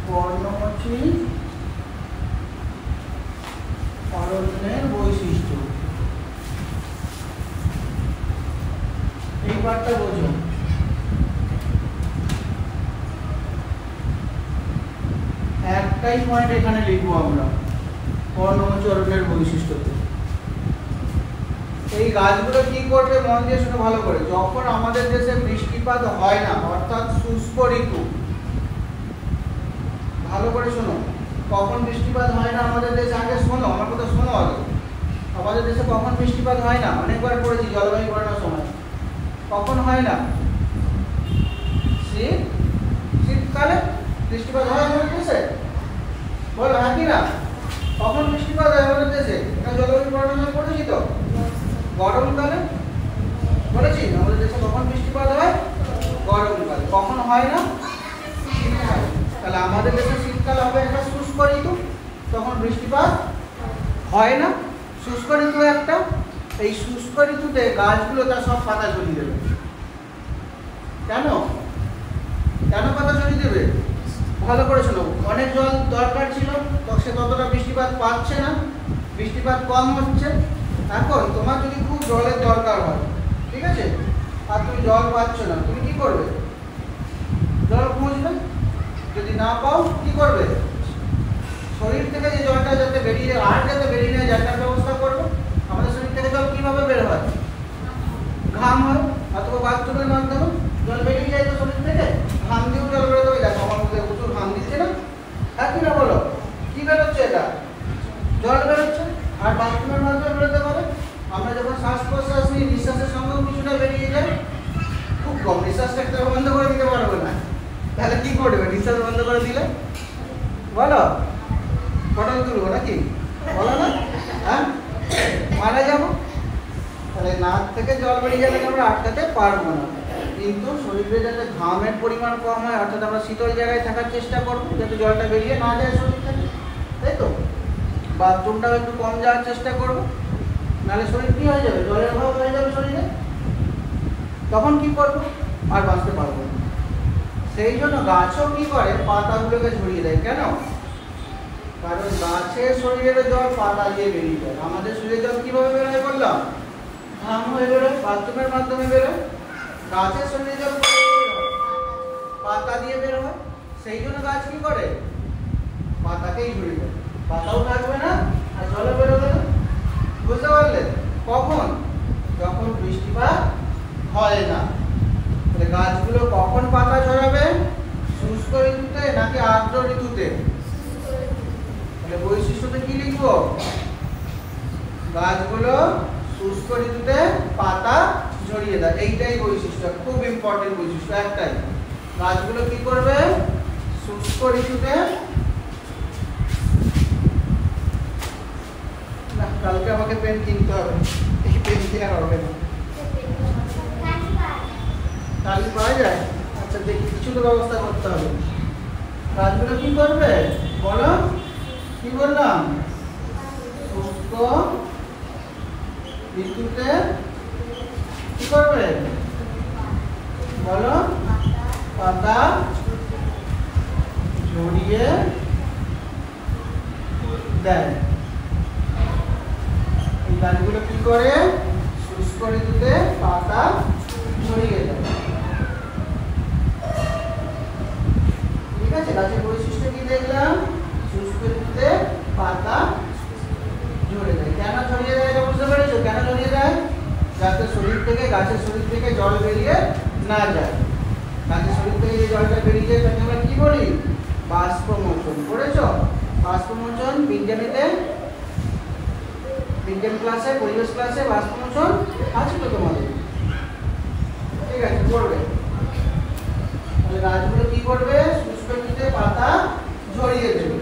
কর্ণমুচি অরণ্যের বৈশিষ্ট্য, এই পার্টটা বোঝো। একটাই পয়েন্ট এখানে লিখবো আমরা কর্ণমুচি অরণ্যের বৈশিষ্ট্যতে। এই গাছগুলো কি করবে মন দিয়ে শুনে ভালো করে, যখন আমাদের দেশে বৃষ্টিপাত হয় না অর্থাৎ শুষ্ক ঋতু, ভালো করে শোনো, কখন বৃষ্টিপাত হয় না আমাদের দেশে, আগে শোনো আমার কথা শোনো আগে, আমাদের দেশে কখন বৃষ্টিপাত হয় না অনেকবার পড়েছি জলবায়ু গণনার সময়, কখন হয় না, শীতকালে বৃষ্টিপাত হয় আমাদের দেশে, বলো হ্যাঁ কি না, কখন বৃষ্টিপাত হয় আমাদের দেশে, এটা জলবায়ু গণনা পড়েছি তো। গরমকালে বলেছি আমাদের দেশে কখন বৃষ্টিপাত হয়, গরমকালে, কখন হয় না, শীতকালে। তাহলে আমাদের দেশে শীতকাল হবে একটা শুষ্ক ঋতু, তখন বৃষ্টিপাত হয় না, শুষ্ক ঋতু একটা, এই শুষ্ক ঋতুতে গাছগুলো তার সব পাতা ঝরিয়ে দেবে। কেন কেন পাতা ঝরিয়ে দেবে ভালো করে শোনো, অনেক জল দরকার ছিল তো সে ততটা বৃষ্টিপাত পাচ্ছে না, বৃষ্টিপাত কম হচ্ছে। এখন তোমার যদি খুব জলের দরকার হয়, ঠিক আছে, আর তুমি জল পাচ্ছ না, তুমি কি করবে, জল খুঁজবে, যদি না পাও কি করবে, শরীর থেকে যে জলটা যাতে বেরিয়ে আর যাতে বেরিয়ে নেয় যার ব্যবস্থা করবে। আমাদের শরীর থেকে জল কিভাবে বের হয়, ঘাম হয় অথবা বাথরুমের মাধ্যমে জল বেরিয়ে যায় তো শরীর থেকে, ঘাম দিয়েও জল বেরোতে হবে। দেখো আমার মধ্যে প্রচুর ঘাম দিচ্ছে না, হ্যাঁ কি না বলো, কি বেরোচ্ছে, এটা জল বেরোচ্ছে, আর বাথরুমের মাধ্যমে বেরোতে পারে। আমরা যখন শ্বাস প্রশ্বাস নিই নিঃশ্বাসের সঙ্গেও কিছুটা বেরিয়ে যায়, খুব কম, নিঃশ্বাসটা একটা বন্ধ করে দিতে পারবে না, তাহলে কি করবে, নিঃশ্বাস বন্ধ করে দিলে বলো ফটল তুলবো নাকি, বলো না, হ্যাঁ মারা যাবো। তাহলে নাক থেকে জল বেরিয়ে গেলে আমরা আটকাতে পারবো না, কিন্তু শরীরে যাতে ঘামের পরিমাণ কম হয়, অর্থাৎ আমরা শীতল জায়গায় থাকার চেষ্টা করবো যাতে জলটা বেরিয়ে না যায় শরীর থেকে, তাই তো। বাথরুমটাও একটু কম যাওয়ার চেষ্টা করবো, নাহলে শরীর কি হয়ে যাবে, জলের অভাব হয়ে যাবে শরীরে, তখন কি করবো? আর বাঁচতে পারবো না। সেই জন্য গাছও কি করে, পাতাগুলোকে ঝরিয়ে দেয়। কেন? কারণ গাছের শরীরের জল পাতা দিয়ে বেরিয়ে যায়। আমাদের শরীরের জল কিভাবে বেরোয় বললাম? ঘাম হয়ে বেরোয়, বাথরুমের মাধ্যমে বেরোয়। গাছের শরীরের জল পাতা দিয়ে বের হয়। সেই জন্য গাছ কি করে? পাতাকেই ঝরিয়ে দেয়। পাতাও থাকবে না আর জলও বেরোবে না। বুঝতে পারলেন? কখন? যখন বৃষ্টিপাত হয় না। তাহলে গাছগুলো কখন পাতা ঝরাবে? শুষ্ক ঋতুতে নাকি আর্দ্র ঋতুতে? তাহলে বৈশিষ্ট্যতে কি লিখবো? গাছগুলো শুষ্ক ঋতুতে পাতা ঝরিয়ে দেয়। এইটাই বৈশিষ্ট্য, খুব ইম্পর্টেন্ট বৈশিষ্ট্য একটাই। গাছগুলো কি করবে? শুষ্ক ঋতুতে। না, কালকে আমাকে পেন কিনতে হবে, এই পেন দিয়ে আর হবে না। কালি পাওয়া যায়? আচ্ছা দেখি, কিছু তো ব্যবস্থা করতে হবে। গাছগুলো কি করবে বলো? কি বললাম? শুষ্ক ঋতুতে কি করবে বলো? পাতা ঝরিয়ে দেয়। এই গাছগুলো কি করে? শুষ্ক ঋতুতে পাতা ঝরিয়ে দেয়। ঠিক আছে, গাছের বৈশিষ্ট্য কি দেখলাম? শুষ্ক ঋতুতে পাতা ঝরে যায়। কেন ঝরিয়ে দেয় এটা বুঝতে পেরেছো? কেন ঝরিয়ে দেয়? যাতে শরীর থেকে, গাছের শরীর থেকে জল বেরিয়ে না যায়। গাছের শরীর থেকে যে জলটা বেরিয়ে যায় তাকে আমরা কি বলি? বাষ্পমোচন। পড়েছো? বাষ্পমোচন বিজ্ঞানীতে, বিজ্ঞান ক্লাসে, পরিবেশ ক্লাসে বাষ্পমোচন আছে তো তোমাদের? ঠিক আছে, পড়বে। তাহলে গাছগুলো কি করবে? শুষ্ক ঋতুতে পাতা ঝরিয়ে দেবে।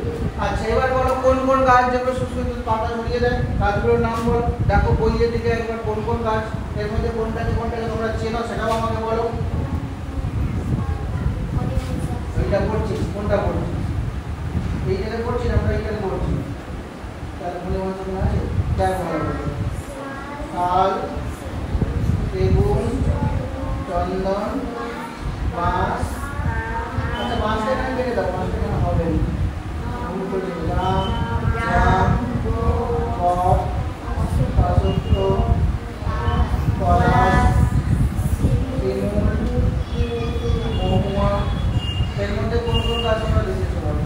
আচ্ছা এবার বলো কোন কোন গাছ যেগুলো শুষ্ক ঋতুতে পাতা ঝরিয়ে দেয়? গাছগুলোর নাম বলো। দেখো বইয়ের দিকে একবার কোন কোন গাছ, এর মধ্যে কোনটাকে কোনটাকে তোমরা চেনো সেটাও আমাকে বলো। এইটা পড়ছিস? কোনটা পড়ছিস? এই জায়গায় পড়ছি না, আমরা এইখানে পড়ছি। তাহলে মনে মনে মনে আছে? দেখো শাল, সেগুন, চন্দন, বাঁশ। আচ্ছা বাঁশটা এখানে কেটে দাও, বাঁশটা এখানে হবে না। জাম, জাম, বট, অশ্বত্থ, পলাশ, শিমুল, মহুয়া। এর মধ্যে কোন কোন গাছ আমরা দেখেছি বলো?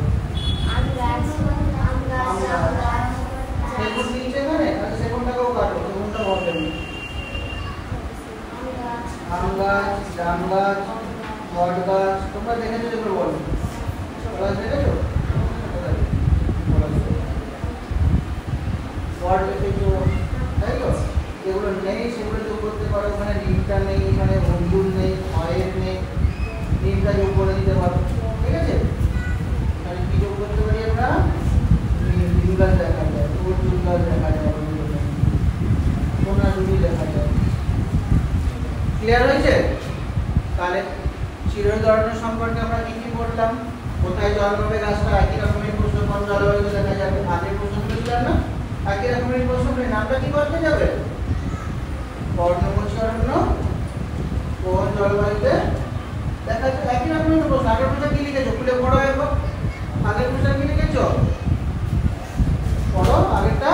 সেগুন নিচে এখানে, আর সেগুনটাকেও কাটো, সেগুনটা হবে না। আম গাছ, জাম গাছ, বট গাছ, তোমরা দেখেছো যেগুলো বলো? পলাশ দেখেছো? বট দেখেছো, তাই তো? যেগুলো নেই সেগুলো যোগ করতে পারো। ওখানে নিমটা নেই, এখানে অঙ্গুর নেই, খয়ের নেই, নিমটা যোগ করে দিতে পারো। ঠিক আছে? তাহলে কি যোগ করতে পারি আমরা? নিম গাছ দেখা যায়, অর্জুন গাছ দেখা যায়, সোনাঝুরি দেখা যায়। ক্লিয়ার হয়েছে? তাহলে চিরধরনের সম্পর্কে আমরা কি কি বললাম? কোথায় জন্মাবে গাছটা? একই রকমের প্রশ্ন কোন জলবায়ুতে দেখা যাবে? আগের প্রশ্ন বলেছিলাম না? একই রকমের প্রশ্ন, নামটা কি করতে যাবে? পর্ণমোচী অরণ্য কোন জলবায়ুতে দেখা যাবে? একই রকমের প্রশ্ন। আগের প্রশ্ন কি লিখেছো? খুলে পড়ো একবার। আগের প্রশ্ন কি লিখেছো? পড়ো আগেরটা।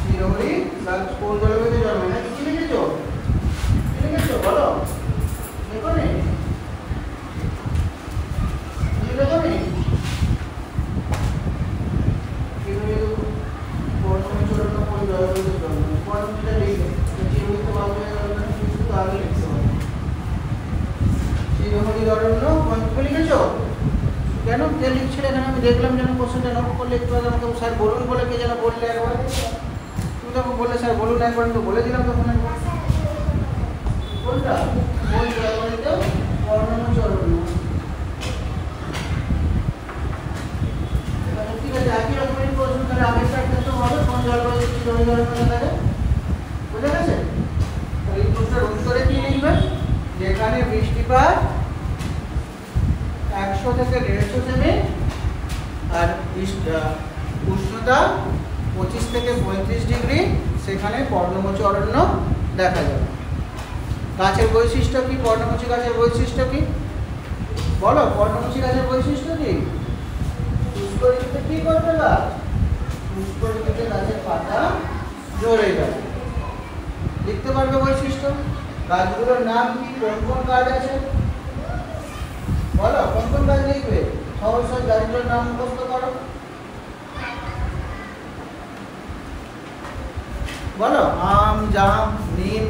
চিরহরি গাছ কোন জলবায়ুতে জন্মায়? না কি লিখেছো? কি লিখেছো বলো? দেখো নি? দেখো নি? পর্ণমোচী অরণ্য কোন জলবায়ুতে জন্মায়? পর্ণমোচীটা লিখে চিরহরিত বাবুয়ের অরণ্য শুধু আগে লিখতে হবে। চিরহরি অরণ্য কোন লিখেছো? কেন কে লিখছিলে? এখানে আমি দেখলাম যেন কোশ্চেনটা নোট করলে একটু আগে আমাকে স্যার বলুন বলে কে যেন বললে একবার। তুমি তখন বললে স্যার বলুন একবার, তো বলে দিলাম তখন একবার। কোনটা? কোন জলবায়ুতে পর্ণমোচী অরণ্য? ঠিক আছে, একই রকমের প্রশ্ন। তাহলে আগেরটার ক্ষেত্রে হবে কোন জলবায়ুতে চিরহরি অরণ্য দেখা যায়? বুঝে গেছে? তাহলে এই প্রশ্নের উত্তরে কি লিখবে? যেখানে বৃষ্টিপাত 100 থেকে 150 সেমি আর উষ্ণতা 25 থেকে 35 ডিগ্রি, সেখানে পর্ণমোচী অরণ্য দেখা যাবে। গাছের বৈশিষ্ট্য কি? পর্ণমোচী গাছের বৈশিষ্ট্য কি? বলো, পর্ণমোচী গাছের বৈশিষ্ট্য কি? শুষ্ক ঋতুতে কি করবে গাছ? শুষ্ক ঋতুতে গাছের পাতা ঝরে যাবে। লিখতে পারবে বৈশিষ্ট্য? গাছগুলোর নাম কি? কোন কোন গাছ আছে বলো, কোন কোন গাছ লিখবে? সহজ সহজ গাছগুলোর নাম মুখস্থ করো। বলো, আম, জাম, নিম,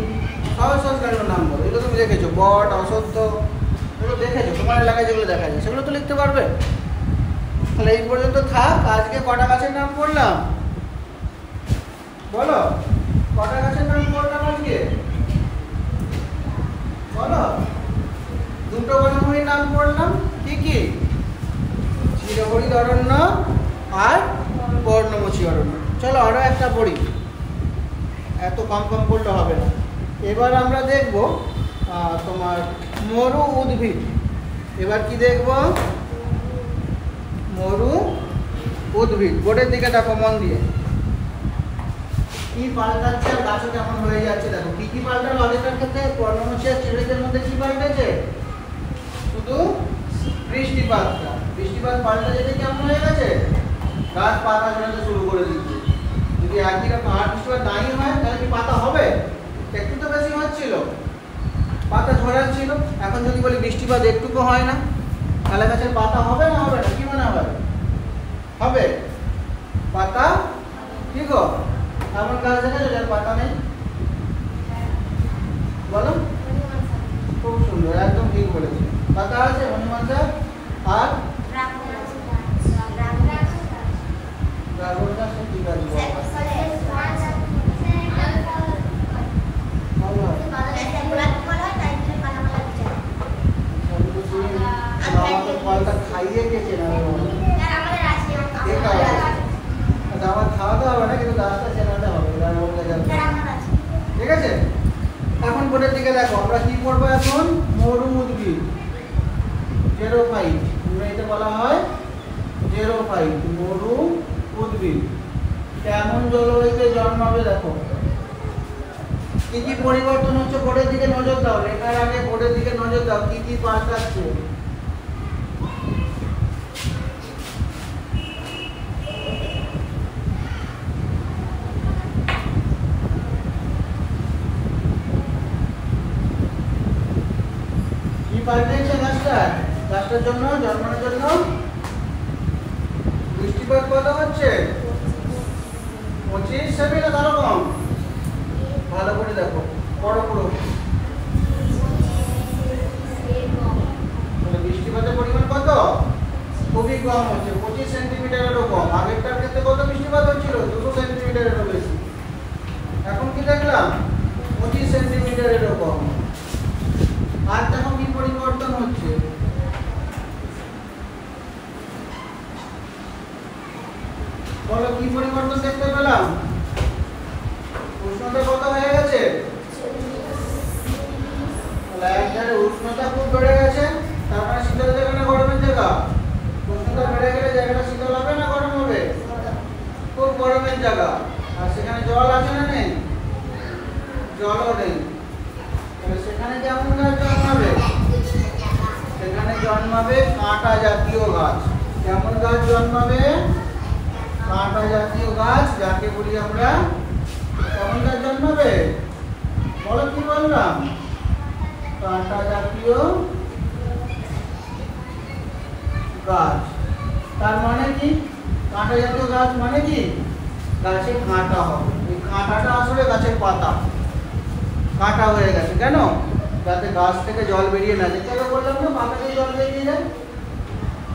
সহজ সহজ গাছগুলোর নাম বলো। এগুলো তুমি দেখেছো, বট, অশ্বত্থ, এগুলো দেখেছো, তোমার এলাকায় যেগুলো দেখা যায় সেগুলো তো লিখতে পারবে। তাহলে এই পর্যন্ত থাক। আজকে কটা গাছের নাম পড়লাম বলো, কটা গাছের নাম পড়লাম আজকে বলো? দুটো বনভূমির নাম পড়লাম। কি কি? চিরহরিৎ অরণ্য আর পর্ণমোচী অরণ্য। চলো আরো একটা পড়ি, এত কম কম করলে হবে না। এবার আমরা দেখব তোমার মরু উদ্ভিদ। এবার কি দেখব? মরু উদ্ভিদ। বোর্ডের দিকে দেখো মন দিয়ে, কি পাল্টাচ্ছে আর গাছও কেমন হয়ে যাচ্ছে দেখো। কি কি পাল্টালো আগেকার ক্ষেত্রে? পর্ণমোচী আর চিরহরিতের মধ্যে কি পাল্টেছে? শুধু বৃষ্টিপাতটা। বৃষ্টিপাত পাল্টে যেতে কেমন হয়ে গেছে? গাছ পাতা ঝরাতে শুরু করে দিচ্ছে। যদি একই রকম আর বৃষ্টিপাত নাই হয় তাহলে কি পাতা হবে? একটু তো বেশি হচ্ছিল, পাতা ঝরাচ্ছিল। এখন যদি বলি বৃষ্টিপাত একটুকু হয় না, তাহলে গাছের পাতা হবে না হবে না? কি মনে হয়? হবে। পাতা কি গো? এমন গাছ দেখেছো যার পাতা নেই? বলো। খুব সুন্দর, একদম ঠিক বলেছো। পাতা আছে হনুমান গাছ আর ড্রাগন গাছ। কি গাছ ফলটা খাইয়ে গেছে না? আমার খাওয়াতে হবে না, কিন্তু গাছটা চেনাতে হবে। ঠিক আছে, এখন বোর্ডের দিকে দেখো। আমরা কি পড়বো এখন? মরু উদ্ভিদ, জেরোফাইট। ইংরেজিতে বলা হয় জেরোফাইট। মরু উদ্ভিদ কেমন জলবায়ুতে জন্মাবে দেখো। কি কি পরিবর্তন হচ্ছে বোর্ডের দিকে নজর দাও। লেখার আগে বোর্ডের দিকে নজর দাও, কি কি পাল্টাচ্ছে। কি পাল্টেছে গাছটার জন্য জন্মানোর জন্য? বৃষ্টিপাত কত হচ্ছে? 25 সেমি না তারও কম? ভালো করে দেখো, বড় পুরো। বৃষ্টিপাতের পরিমাণ কত? খুবই কম হচ্ছে, 25 সেন্টিমিটারেরও কম। আগেরটার ক্ষেত্রে কত বৃষ্টিপাত হচ্ছিল? 200 সেন্টিমিটারেরও বেশি। এখন কি দেখলাম? 25 সেন্টিমিটারেরও কম। আর দেখো কি পরিবর্তন হচ্ছে। বলো, কি পরিবর্তন দেখতে পেলাম? উষ্ণতা কত হয়ে গেছে? একধারে উষ্ণতা খুব বেড়ে গেছে, তার মানে শীতল জায়গা না গরমের জায়গা? উষ্ণতা বেড়ে গেলে জায়গাটা শীতল হবে না গরম হবে? খুব গরমের জায়গা। আর সেখানে জল আছে না নেই? জলও নেই। তাহলে সেখানে কেমন গাছ জন্মাবে? সেখানে জন্মাবে কাঁটা জাতীয় গাছ। কেমন গাছ জন্মাবে? কাঁটা জাতীয় গাছ, যাকে বলি আমরা। কেমন গাছ জন্মাবে বলো? কি বললাম? কাঁটা জাতীয় গাছ। তার মানে কি? কাঁটা জাতীয় গাছ মানে কি? গাছে কাঁটা হবে। এই কাঁটাটা আসলে গাছের পাতা। কাঁটা হয়ে গেছে কেন? যাতে গাছ থেকে জল বেরিয়ে না যায়। তাহলে বললাম না, পাতা থেকে জল বেরিয়ে যায়।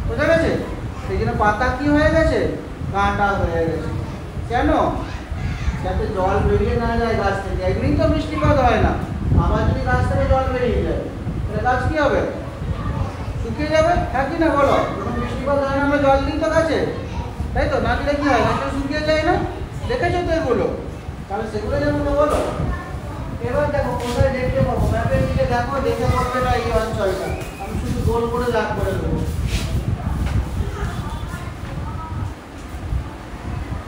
বুঝা গেছে? সেই জন্য পাতা কি হয়ে গেছে? কাঁটা হয়ে গেছে। কেন? যাতে জল বেরিয়ে না যায় গাছ থেকে। একদিন তো বৃষ্টিপাত হয় না, আবার যদি গাছ থেকে জল বেরিয়ে যায় তাহলে গাছ কি হবে? শুকিয়ে যাবে। হ্যাঁ কি না বলো? যখন বৃষ্টিপাত হয় না আমরা জল দিই তো গাছে, তাই তো? না দিলে কি হয়? গাছটা শুকিয়ে যায় না? দেখেছো তো এগুলো? তাহলে সেগুলো যেমন বলো। এবার দেখো কোথায় দেখতে পাবো, ম্যাপের দিকে দেখো, দেখে বলবে না এই অঞ্চলটা। আমি শুধু গোল করে দাগ করে দেবো।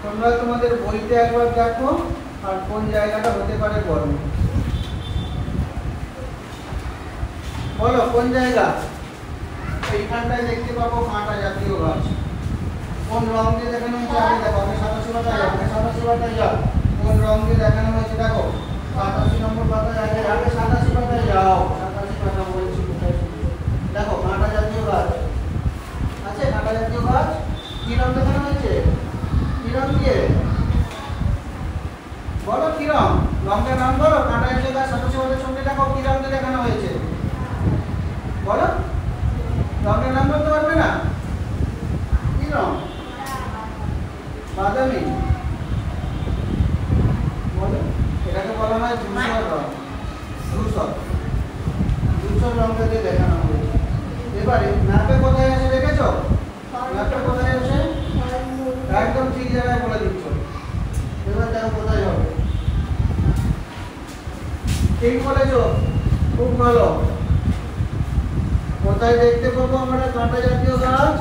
তোমরা তোমাদের বইতে একবার দেখো আর কোন জায়গাটা হতে পারে বলো। বলো কোন জায়গা? এইখানটায় দেখতে পাবো কাঁটা জাতীয় গাছ। কোন রং দিয়ে দেখানো হয়েছে? আগে দেখো, আমি 87 যাও, 87 যাও। কোন রং দিয়ে দেখানো হয়েছে দেখো? 87 নম্বর পাতায় আগে 87 পাতায় যাও। 87 পাতা বলছি কোথায়? দেখো কাঁটা জাতীয় গাছ আছে। কাঁটা জাতীয় গাছ কি রং দেখানো হয়েছে? কি রং দিয়ে? বলো কি রং? রঙের নাম বলো। কাঁটা জাতীয় গাছ 87 পাতার সঙ্গে দেখো কি রং দিয়ে দেখানো হয়েছে? বলো, রঙের নাম বলতে পারবে না? কি রং? বাদামি। বলো, এটাকে বলা হয় ধূসর রং। ধূসর রঙটা দিয়ে দেখানো হয়েছে। এবারে ম্যাপে কোথায় আছে দেখেছো? ম্যাপে কোথায় আছে? একদম ঠিক জায়গায় বলে দিচ্ছ। এবার দেখো কোথায় হবে। ঠিক বলেছো, খুব ভালো। কোথায় দেখতে পাবো আমরা কাঁটা জাতীয় গাছ?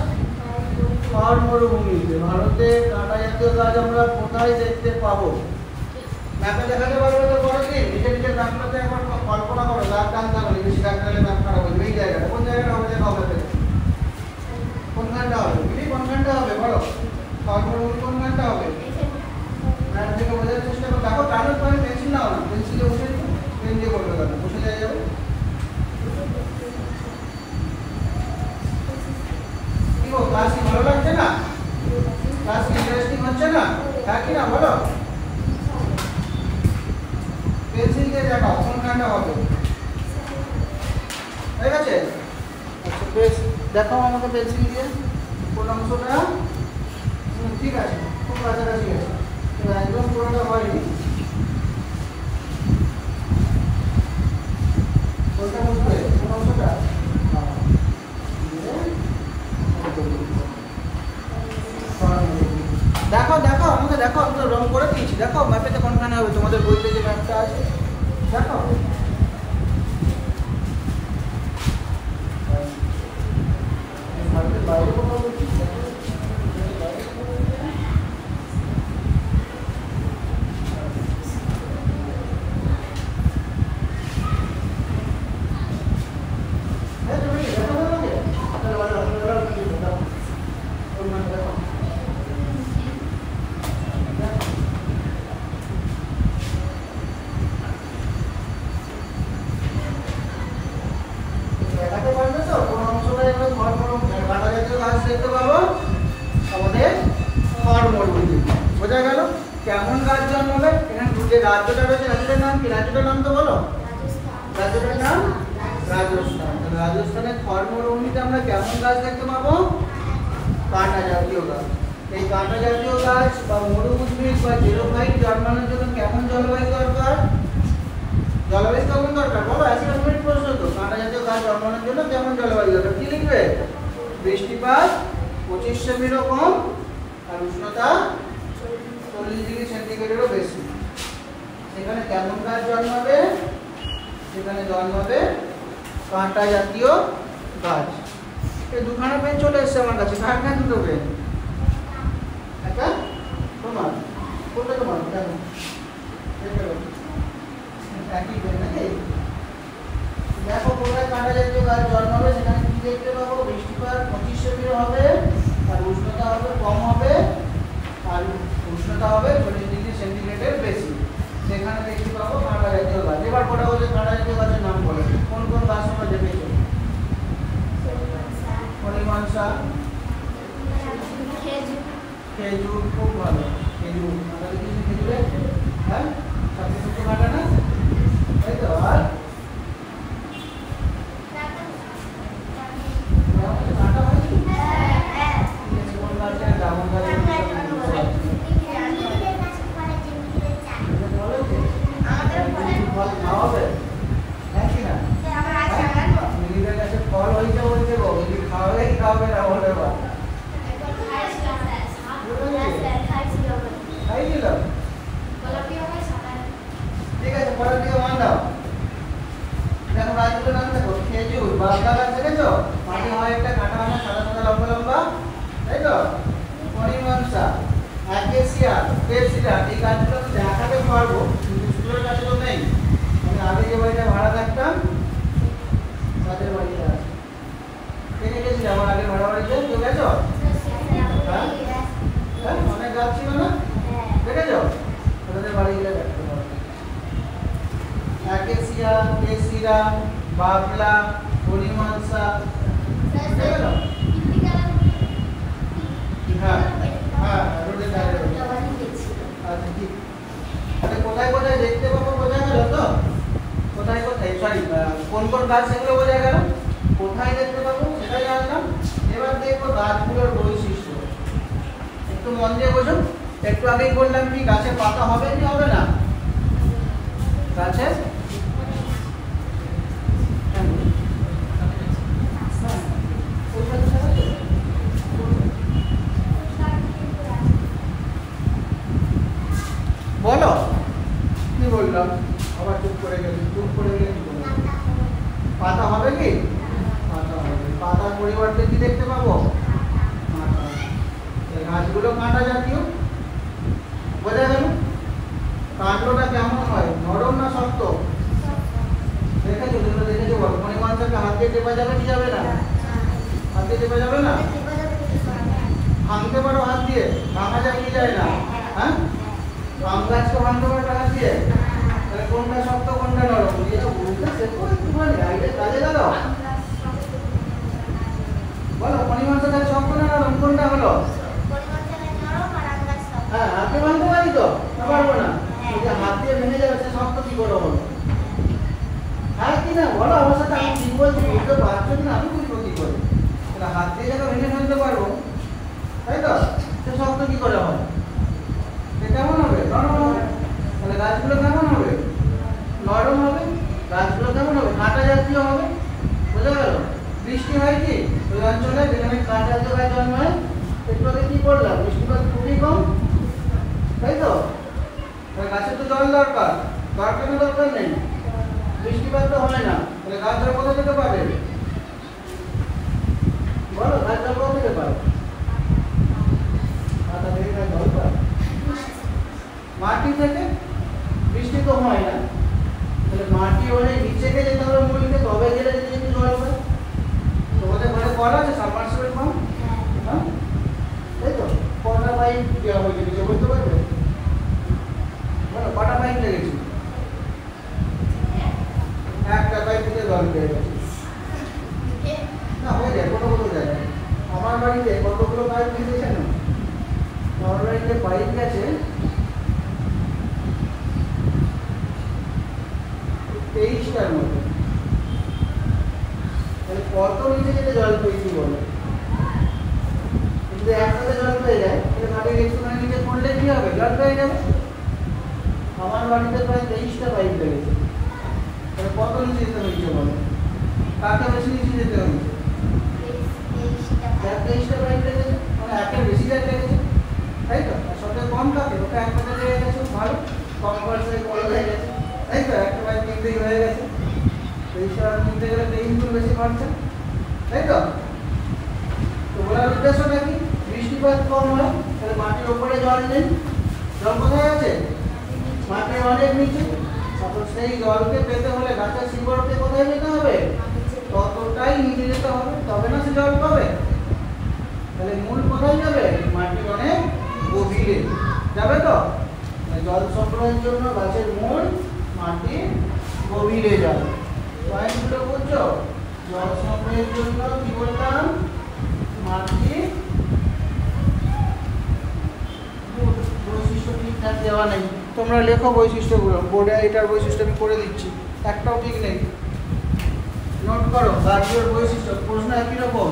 থর মরুভূমিতে। ভারতে কাঁটা জাতীয় গাছ আমরা কোথায় দেখতে পাবো? ম্যাপে দেখাতে পারবে তো? পরের দিন নিজের ম্যাপটাতে একবার কল্পনা করো। দাগ টানতে হবে, বেশি দাগ টানলে ম্যাপ খারাপ হবে। এই জায়গাটা কোন জায়গাটা হবে? দেখা হবে কোনখানটা হবে? বুঝলি কোনখানটা হবে? বলো, থর মরুভূমি কোনখানটা হবে? ম্যাপ থেকে বোঝার চেষ্টা করো। দেখো টানোর পরে পেন্সিল নাও না, পেন্সিলে বসে পেন দিয়ে করবে, কেন বসে যাবে। ক্লাস কি ভালো লাগছে না? ক্লাস কি ইন্টারেস্টিং হচ্ছে না? হ্যাঁ কি না বলো? পেন্সিল দিয়ে দেখাও কোনখানটা হবে। ঠিক আছে, আচ্ছা বেশ, দেখাও আমাকে পেন্সিল দিয়ে কোন অংশটা। ঠিক আছে, খুব কাছাকাছি আছে, একদম পুরোটা হয়নি। কোনটা বুঝবে? কোন অংশটা? দেখো দেখো আমাকে দেখো, আমি তো রং করে দিয়েছি। দেখো ম্যাপেতে কোনখানে হবে, তোমাদের বইতে যে ম্যাপটা আছে দেখো। ভারতের বাইরে কোথাও বলছি? দেখতে পাবো আমাদের থর মরুভূমি। বোঝা গেল কেমন গাছ জন্মাবে? এখানে যে রাজ্যটা রয়েছে, রাজ্যটার নাম কি? রাজ্যটার নাম তো বলো। রাজ্যটার নাম রাজস্থান। রাজস্থানের থর মরুভূমিতে আমরা কেমন গাছ দেখতে পাবো? কাঁটা জাতীয় গাছ। এই কাঁটা জাতীয় গাছ বা মরুভূমি বা জেরোফাইট জন্মানোর জন্য কেমন জলবায়ু দরকার? জলবায়ু কেমন দরকার বলো? অ্যাসাইনমেন্ট প্রশ্ন তো। কাঁটা জাতীয় গাছ জন্মানোর জন্য কেমন জলবায়ু দরকার? কি লিখবে? বৃষ্টিপাত 25 সেমিরও কম আর উষ্ণতা 40 ডিগ্রি সেন্টিগ্রেডেরও বেশি। সেখানে কেমন গাছ জন্মাবে? সেখানে জন্মাবে কাঁটা জাতীয় গাছ। এই দুখানা পেন চলে এসছে আমার কাছে। কার কাছে দুটো পেন? একটা তোমার, কোনটা তোমার? দেখো একই পেন নাকি? দেখো কোথায় কাঁটা জাতীয় গাছ জন্মাবে? সেখানে কি দেখতে পাবো? বৃষ্টিপাত 25 সেমির হবে আর উষ্ণতা হবে কম হবে, আর উষ্ণতা হবে 40 ডিগ্রি সেন্টিগ্রেডের বেশি। সেখানে দেখতে পাবো কাঁটা জাতীয় গাছ। এবার কটা বলছে কাঁটা জাতীয় গাছের নাম বলে। কোন কোন গাছ তোমরা দেখেছো? পরিমনসা, খেজুর, খুব ভালো। খেজুর খেজুরে হ্যাঁ সবচেয়ে ছোট কাঁটা না, তাই তো? আর কাঁটা হয় কি? কোন গাছের? জামুন গাছের খাওয়াবে? হ্যাঁ কি না? মিলিদের কাছে ফল হয়েছে বলছে গো, খাওয়াবে কি খাওয়াবে না বলে বা খাইছিল। ঠিক আছে, পরের দিকে মান দাও। দেখো গাছগুলোর নাম দেখো। খেজুর, বাগদা গাছ দেখেছো? মাটি হয় একটা, কাঁটা হয় না, সাদা সাদা লম্বা লম্বা, তাই তো? পরিমনসা, অ্যাকেসিয়া, পেপসিডা, এই গাছগুলো আমি দেখাতে পারবো কিন্তু স্কুলের কাছে তো নেই। আমি আগে যে বাড়িটা ভাড়া থাকতাম তাদের জিরা, বাবলা, হরিমানসা, বুঝতে গেল? হ্যাঁ হ্যাঁ রোডের ধারে রয়েছে। আচ্ছা ঠিক। তাহলে কোথায় কোথায় দেখতে পাবো বোঝা গেল তো? কোথায় কোথায় সরি কোন কোন গাছ সেগুলো বোঝা গেল, কোথায় দেখতে পাবো সেটাই জানলাম। এবার দেখবো গাছগুলোর বৈশিষ্ট্য। একটু মন দিয়ে বোঝো। একটু আগেই বললাম কি গাছে পাতা হবে কি হবে না? গাছে বলো কি বললাম, আবার চুপ করে গেলে কি বলবো? পাতা হবে কি? পাতা হবে। পাতার পরিবর্তে কি দেখতে পাবো? কাঁটা। এই গাছগুলো কাঁটা জাতীয়, বোঝা গেল? কাণ্ডটা কেমন হয়, নরম না শক্ত? দেখেছো তোমরা, দেখেছো বলো? মণিমানসাকে হাত দিয়ে টেপা যাবে কি যাবে না? হাত দিয়ে টেপা যাবে না? ভাঙতে পারো হাত দিয়ে? ভাঙা যায় কি যায় না? হ্যাঁ, আম গাছকে ভাঙতে পারো হাত দিয়ে? তাহলে কোনটা শক্ত কোনটা নরম বুঝিয়েছো? বুঝতে শেখো একটুখানি, আইডিয়া কাজে লাগাও। বলো মণিমানসা গাছ শক্ত না নরম, কোনটা হলো? হ্যাঁ হাতে ভাঙতে পারি তো, না পারবো না? হাত দিয়ে ভেঙে যাবে, সে শক্ত কি করে হলো? হ্যাঁ কি না বলো? আমার সাথে আমি ঠিক বলছি, বুঝতে পারছো কিনা আমি বুঝবো কি করে? তাহলে হাত দিয়ে যখন ভেঙে ফেলতে পারবো, তাই তো? সে শক্ত কি করে হয়? সে কেমন হবে? নরম হবে। তাহলে গাছগুলো কেমন হবে? নরম হবে। গাছগুলো কেমন হবে? কাঁটা জাতীয় হবে, বোঝা গেল? বৃষ্টি হয় কি ওই অঞ্চলে যেখানে কাঁটা জাতীয় গাছ জন্মায়? একটু আগে কি করলাম, বৃষ্টিপাত খুবই কম, তাই তো? গাছের তো জল দরকার, দরকার না দরকার নেই? বৃষ্টিপাত তো হয় না, তাহলে গাছরা কোথা থেকে পাবে? বলো গাছরা কোথা থেকে পাবে? জল পাবে মাটি থেকে। বৃষ্টি তো হয় না, তাহলে মাটি হলে নিচেকে যেতে হবে মূলকে, তবে গেলে যদি একটু জল পায়। তোমাদের ঘরে কল আছে, সাবমার্সিবল পাম্প? হ্যাঁ তাই তো? কটা পাইপ দেওয়া হয়েছে নিচে বলতে পারবে? বলো কটা পাইপ লেগেছে? একটা পাইপ থেকে জল পেয়ে গেছে না, হয়ে যায় কোনো কোনো জায়গায়। আমার বাড়িতে কতগুলো পাইপ গেছে না? আমার বাড়িতে পাইপ গেছে 23টার মতো। তাহলে কত নিচে যেতে জল পেয়েছি বলো? যদি একসাথে জল পেয়ে যায় তাহলে মাটির একটুখানি নিচে পড়লে কি হবে? জল পেয়ে যাবে। আমার বাড়িতে প্রায় 23টা পাইপ লেগেছে। তাহলে কত নিচে যেতে হয়েছে বলো? কাকে বেশি নিচে যেতে হয়েছে? 23টা পাইপ লেগেছে, মানে একের বেশি জায়গা লেগেছে, তাই তো? আর সবচেয়ে কম কাকে? ওটা এক পাতা লেগে গেছে, ভালো কম খরচে বড় হয়ে গেছে, তাই তো? একটা পাইপ কিনতেই হয়ে গেছে। 23টা কিনতে গেলে 23 গুণ বেশি খরচা, তাই তো? তো বলার উদ্দেশ্যটা কি? বৃষ্টিপাত কম হয়, তাহলে মাটির উপরে জল নেই। জল কোথায় আছে? মাটির অনেক নিচে। তখন সেই জলকে পেতে হলে গাছের শিকড়কে কোথায় যেতে হবে? ততটাই নিচে যেতে হবে, তবে না সে জল পাবে। তাহলে মূল কোথায় যাবে? মাটির অনেক গভীরে যাবে তো? জল সংগ্রহের জন্য গাছের মূল মাটির গভীরে যাবে। পয়েন্টগুলো বুঝছো? জল সংগ্রহের জন্য কি বললাম? মাটির বৈশিষ্ট্য ঠিকঠাক দেওয়া নেই। তোমরা লেখো বৈশিষ্ট্যগুলো বোর্ডে, এটার বৈশিষ্ট্য আমি করে দিচ্ছি, একটাও ঠিক নেই। নোট করো গাছগুলোর বৈশিষ্ট্য। প্রশ্ন একই রকম।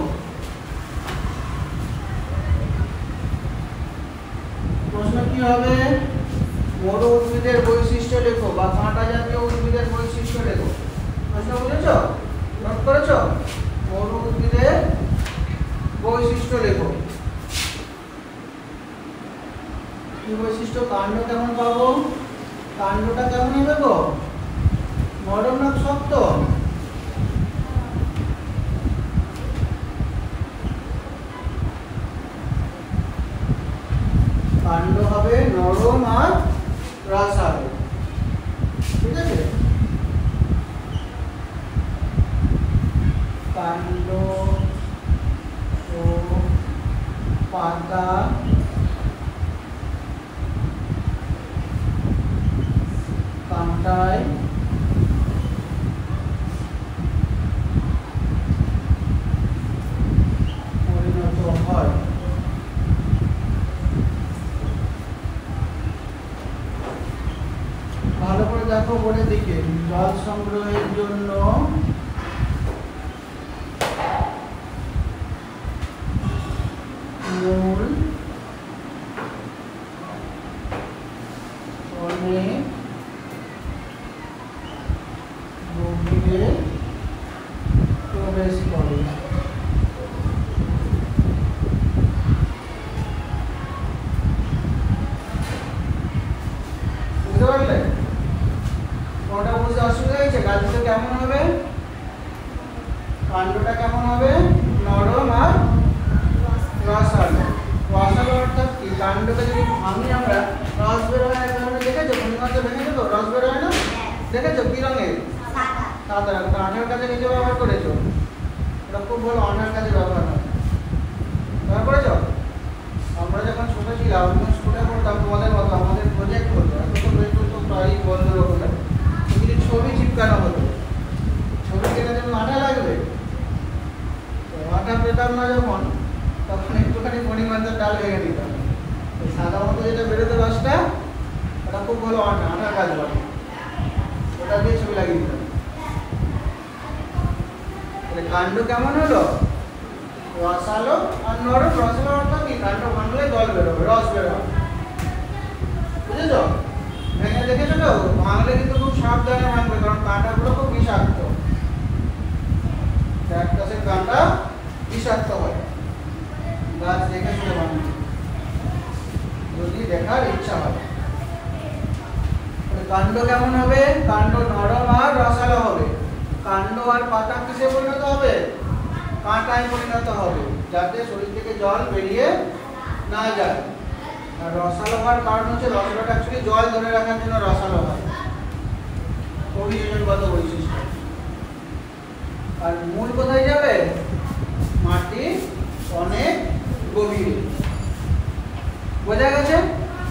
প্রশ্ন কি হবে? মরু উদ্ভিদের বৈশিষ্ট্য লেখো বা কাঁটা জাতীয় উদ্ভিদের বৈশিষ্ট্য লেখো। প্রশ্ন বুঝেছো? নোট করেছো? মরু উদ্ভিদের বৈশিষ্ট্য লেখো। কি বৈশিষ্ট্য? কাণ্ড কেমন পাবো? কাণ্ডটা কেমন হবে গো? নরম না শক্ত? কাণ্ড হবে নরম আর রসালো, ঠিক আছে? কাণ্ড ও পাতা কাঁটায় বেশি পড়ে। বুঝতে পারলে? কোনটা বুঝতে অসুবিধা হয়েছে? গাছটা কেমন হবে? কাণ্ডটা কেমন হবে? নরম আর রসালো। রসালো অর্থাৎ কি? কাণ্ডকে যদি ভাঙি আমরা, রস বের হয় এক ধরনের, দেখেছো? পরিমাণ তো ভেঙেছো তো, রস বের হয় না? দেখেছো কি রঙের? সাদা। আঠার কাজে নিজে ব্যবহার করেছো? এটা খুব ভালো, আঠার কাজে ব্যবহার হয়। ব্যবহার করেছো? আমরা যখন ছোট ছিলাম, স্কুলে পড়তাম, তোমাদের মতো আমাদের প্রজেক্ট হতো, এখন তো প্রায় বন্ধ রকম। এগুলি ছবি চিপকানো হতো। ছবি কেনার জন্য আঠা লাগবে, তো আঠা পেতাম না যখন, তখন একটুখানি পরিমাণের ডাল ভেঙে দিতাম। সাদা মতো যেটা বেরোতো রসটা, ওটা খুব ভালো আঠার কাজ করে, ওটা দিয়ে ছবি লাগিয়ে দিতাম। কাণ্ড কেমন হলো? রসালো আর নরম। রসালো অর্থাৎ কি? কাণ্ড ভাঙলে জল বেরোবে, রস বেরোবে। বুঝেছো? ভেঙে দেখেছো তো? ভাঙলে কিন্তু খুব সাবধানে ভাঙবে, কারণ কাঁটাগুলো খুব বিষাক্ত। ক্যাকটাসের কাঁটা বিষাক্ত হয়। গাছ দেখে শুনে ভাঙবে যদি দেখার ইচ্ছা হয়। কাণ্ড কেমন হবে? কাণ্ড নরম আর রসালো হবে। কাণ্ড আর পাতা কিসে পরিণত হবে? কাঁটায় পরিণত হবে, যাতে শরীর থেকে জল বেরিয়ে না যায়। আর রসালো হওয়ার কারণ হচ্ছে রসালোটা অ্যাকচুয়ালি জল ধরে রাখার জন্য রসালো হয়, অভিযোজনগত বৈশিষ্ট্য। আর মূল কোথায় যাবে? মাটি অনেক গভীরে। বোঝা গেছে?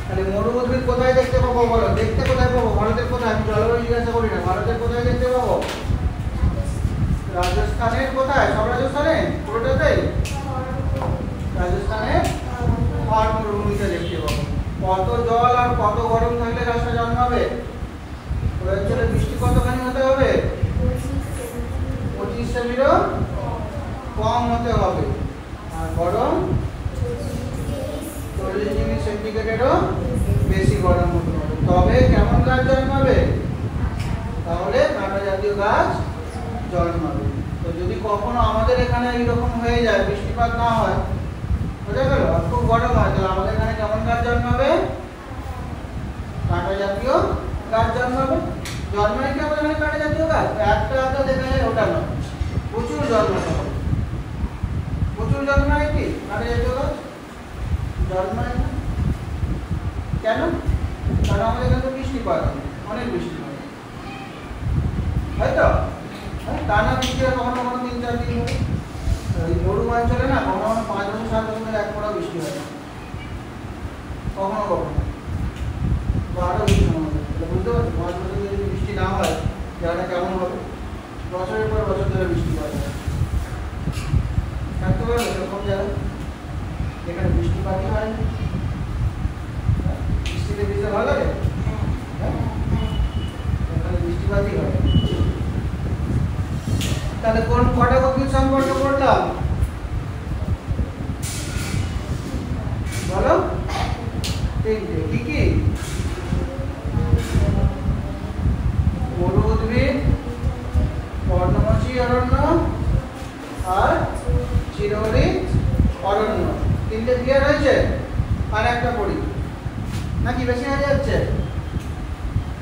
তাহলে মরু উদ্ভিদ কোথায় দেখতে পাবো বলো? দেখতে কোথায় পাবো? ভারতের কোথায়? আমি জলবায়ু জিজ্ঞাসা করি না, ভারতের কোথায় দেখতে পাবো? রাজস্থানের কোথায়? সব রাজস্থানে পুরোটাতেই? রাজস্থানের থর মরুভূমিতে দেখতে পাবো। কত জল আর কত গরম থাকলে গাছটা জন্মাবে? ওই অঞ্চলে বৃষ্টি কতখানি হতে হবে? 25 সেমিরও কম হতে হবে, আর গরম 40 ডিগ্রি সেন্টিগ্রেডেরও বেশি গরম হতে হবে। তবে কেমন গাছ জন্মাবে? তাহলে কাঁটা জাতীয় গাছ জন্মাবে। তো যদি কখনো আমাদের এখানে এইরকম হয়ে যায়, বৃষ্টিপাত না হয়, বোঝা গেল, আর খুব গরম হয়, তাহলে আমাদের এখানে কেমন গাছ জন্মাবে? কাঁটা জাতীয় গাছ জন্মাবে। জন্মায় কি আমাদের এখানে কাঁটা জাতীয় গাছ? একটা তো দেখা যায়, ওটা নয়, প্রচুর জন্মাতে হবে। প্রচুর জন্মায় কি কাঁটা জাতীয় গাছ? জন্মায় না। কেন? কারণ আমাদের এখানে তো বৃষ্টিপাত হয়, অনেক বৃষ্টি হয়, হয়তো টানা বৃষ্টি হয়, কখনো কখনো 3-4 দিন হয়। এই মরু অঞ্চলে না কখনো কখনো 5 বছর 7 বছর এক ফোঁটা বৃষ্টি হয় না, কখনো কখনো আরো বেশি সময় হয়। বুঝতে পারছো? 5 বছর যদি বৃষ্টি না হয়, জায়গাটা কেমন হবে? বছরের পর বছর ধরে বৃষ্টি পাওয়া যায়, থাকতে পারবে সেরকম জায়গায় যেখানে বৃষ্টিপাতই হয় না। বৃষ্টিতে ভিজতে ভালো লাগে? এখানে বৃষ্টিপাতই হয়। তাহলে কোন কটা উদ্ভিদ সম্পর্কে পড়লাম বলো? 3টে। কি কি? মরু উদ্ভিদ, পর্ণমোচী অরণ্য আর চিরহরিৎ অরণ্য। 3টে ক্লিয়ার হয়েছে? আর একটা পড়ি নাকি বেশি হয়ে যাচ্ছে?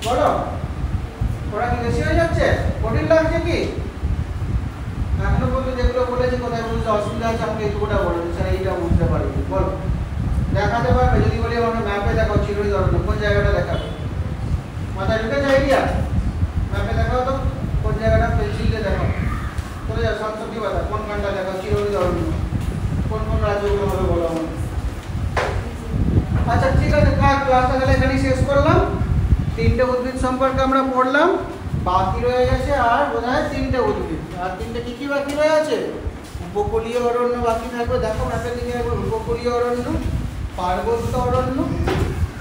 বলো, ওরা কি বেশি হয়ে যাচ্ছে? কঠিন লাগছে কি? এখনো পর্যন্ত যেগুলো বলেছি কোথায় বুঝতে অসুবিধা আছে আমাকে একটুটা বলো, স্যার এইটা বুঝতে পারি। বলো, দেখাতে পারবে? যদি বলি আমরা ম্যাপে দেখাও চিরহরিৎ অরণ্য, কোন জায়গাটা দেখাবে? মাথায় ঢুকেছে আইডিয়া? ম্যাপে দেখাও তো, কোন জায়গাটা পেন্সিল দিয়ে দেখাও। চলে যাও, সবচেয়ে কথা কোন গানটা দেখাও চিরহরিৎ অরণ্য, কোন কোন রাজ্যগুলো হবে বলো আমার। আচ্ছা ঠিক আছে, ক্লাসটা তাহলে এখানেই শেষ করলাম। 3টে উদ্ভিদ সম্পর্কে আমরা পড়লাম, বাকি রয়ে গেছে আর বোধহয় 3টে উদ্ভিদ। আর 3টে কি কি বাকি রয়ে আছে? উপকূলীয় অরণ্য বাকি থাকবে, দেখো ম্যাপের দিকে একবার, উপকূলীয় অরণ্য, পার্বত্য অরণ্য,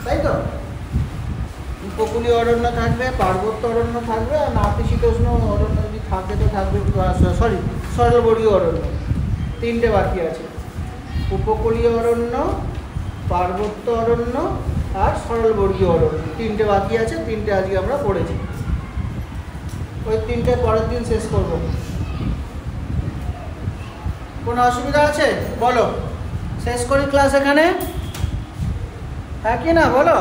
তাই তো? উপকূলীয় অরণ্য থাকবে, পার্বত্য অরণ্য থাকবে, আর নাতিশীতোষ্ণ অরণ্য যদি থাকে তো থাকবে, সরি সরলবর্গীয় অরণ্য। 3টে বাকি আছে, উপকূলীয় অরণ্য, পার্বত্য অরণ্য আর সরলবর্গীয় অরণ্য। 3টে বাকি আছে, 3টে আজকে আমরা পড়েছি। ওই 3টে পরের দিন শেষ করবো। কোনো অসুবিধা আছে বলো, শেষ করি ক্লাস এখানে, হ্যাঁ কি না বলো।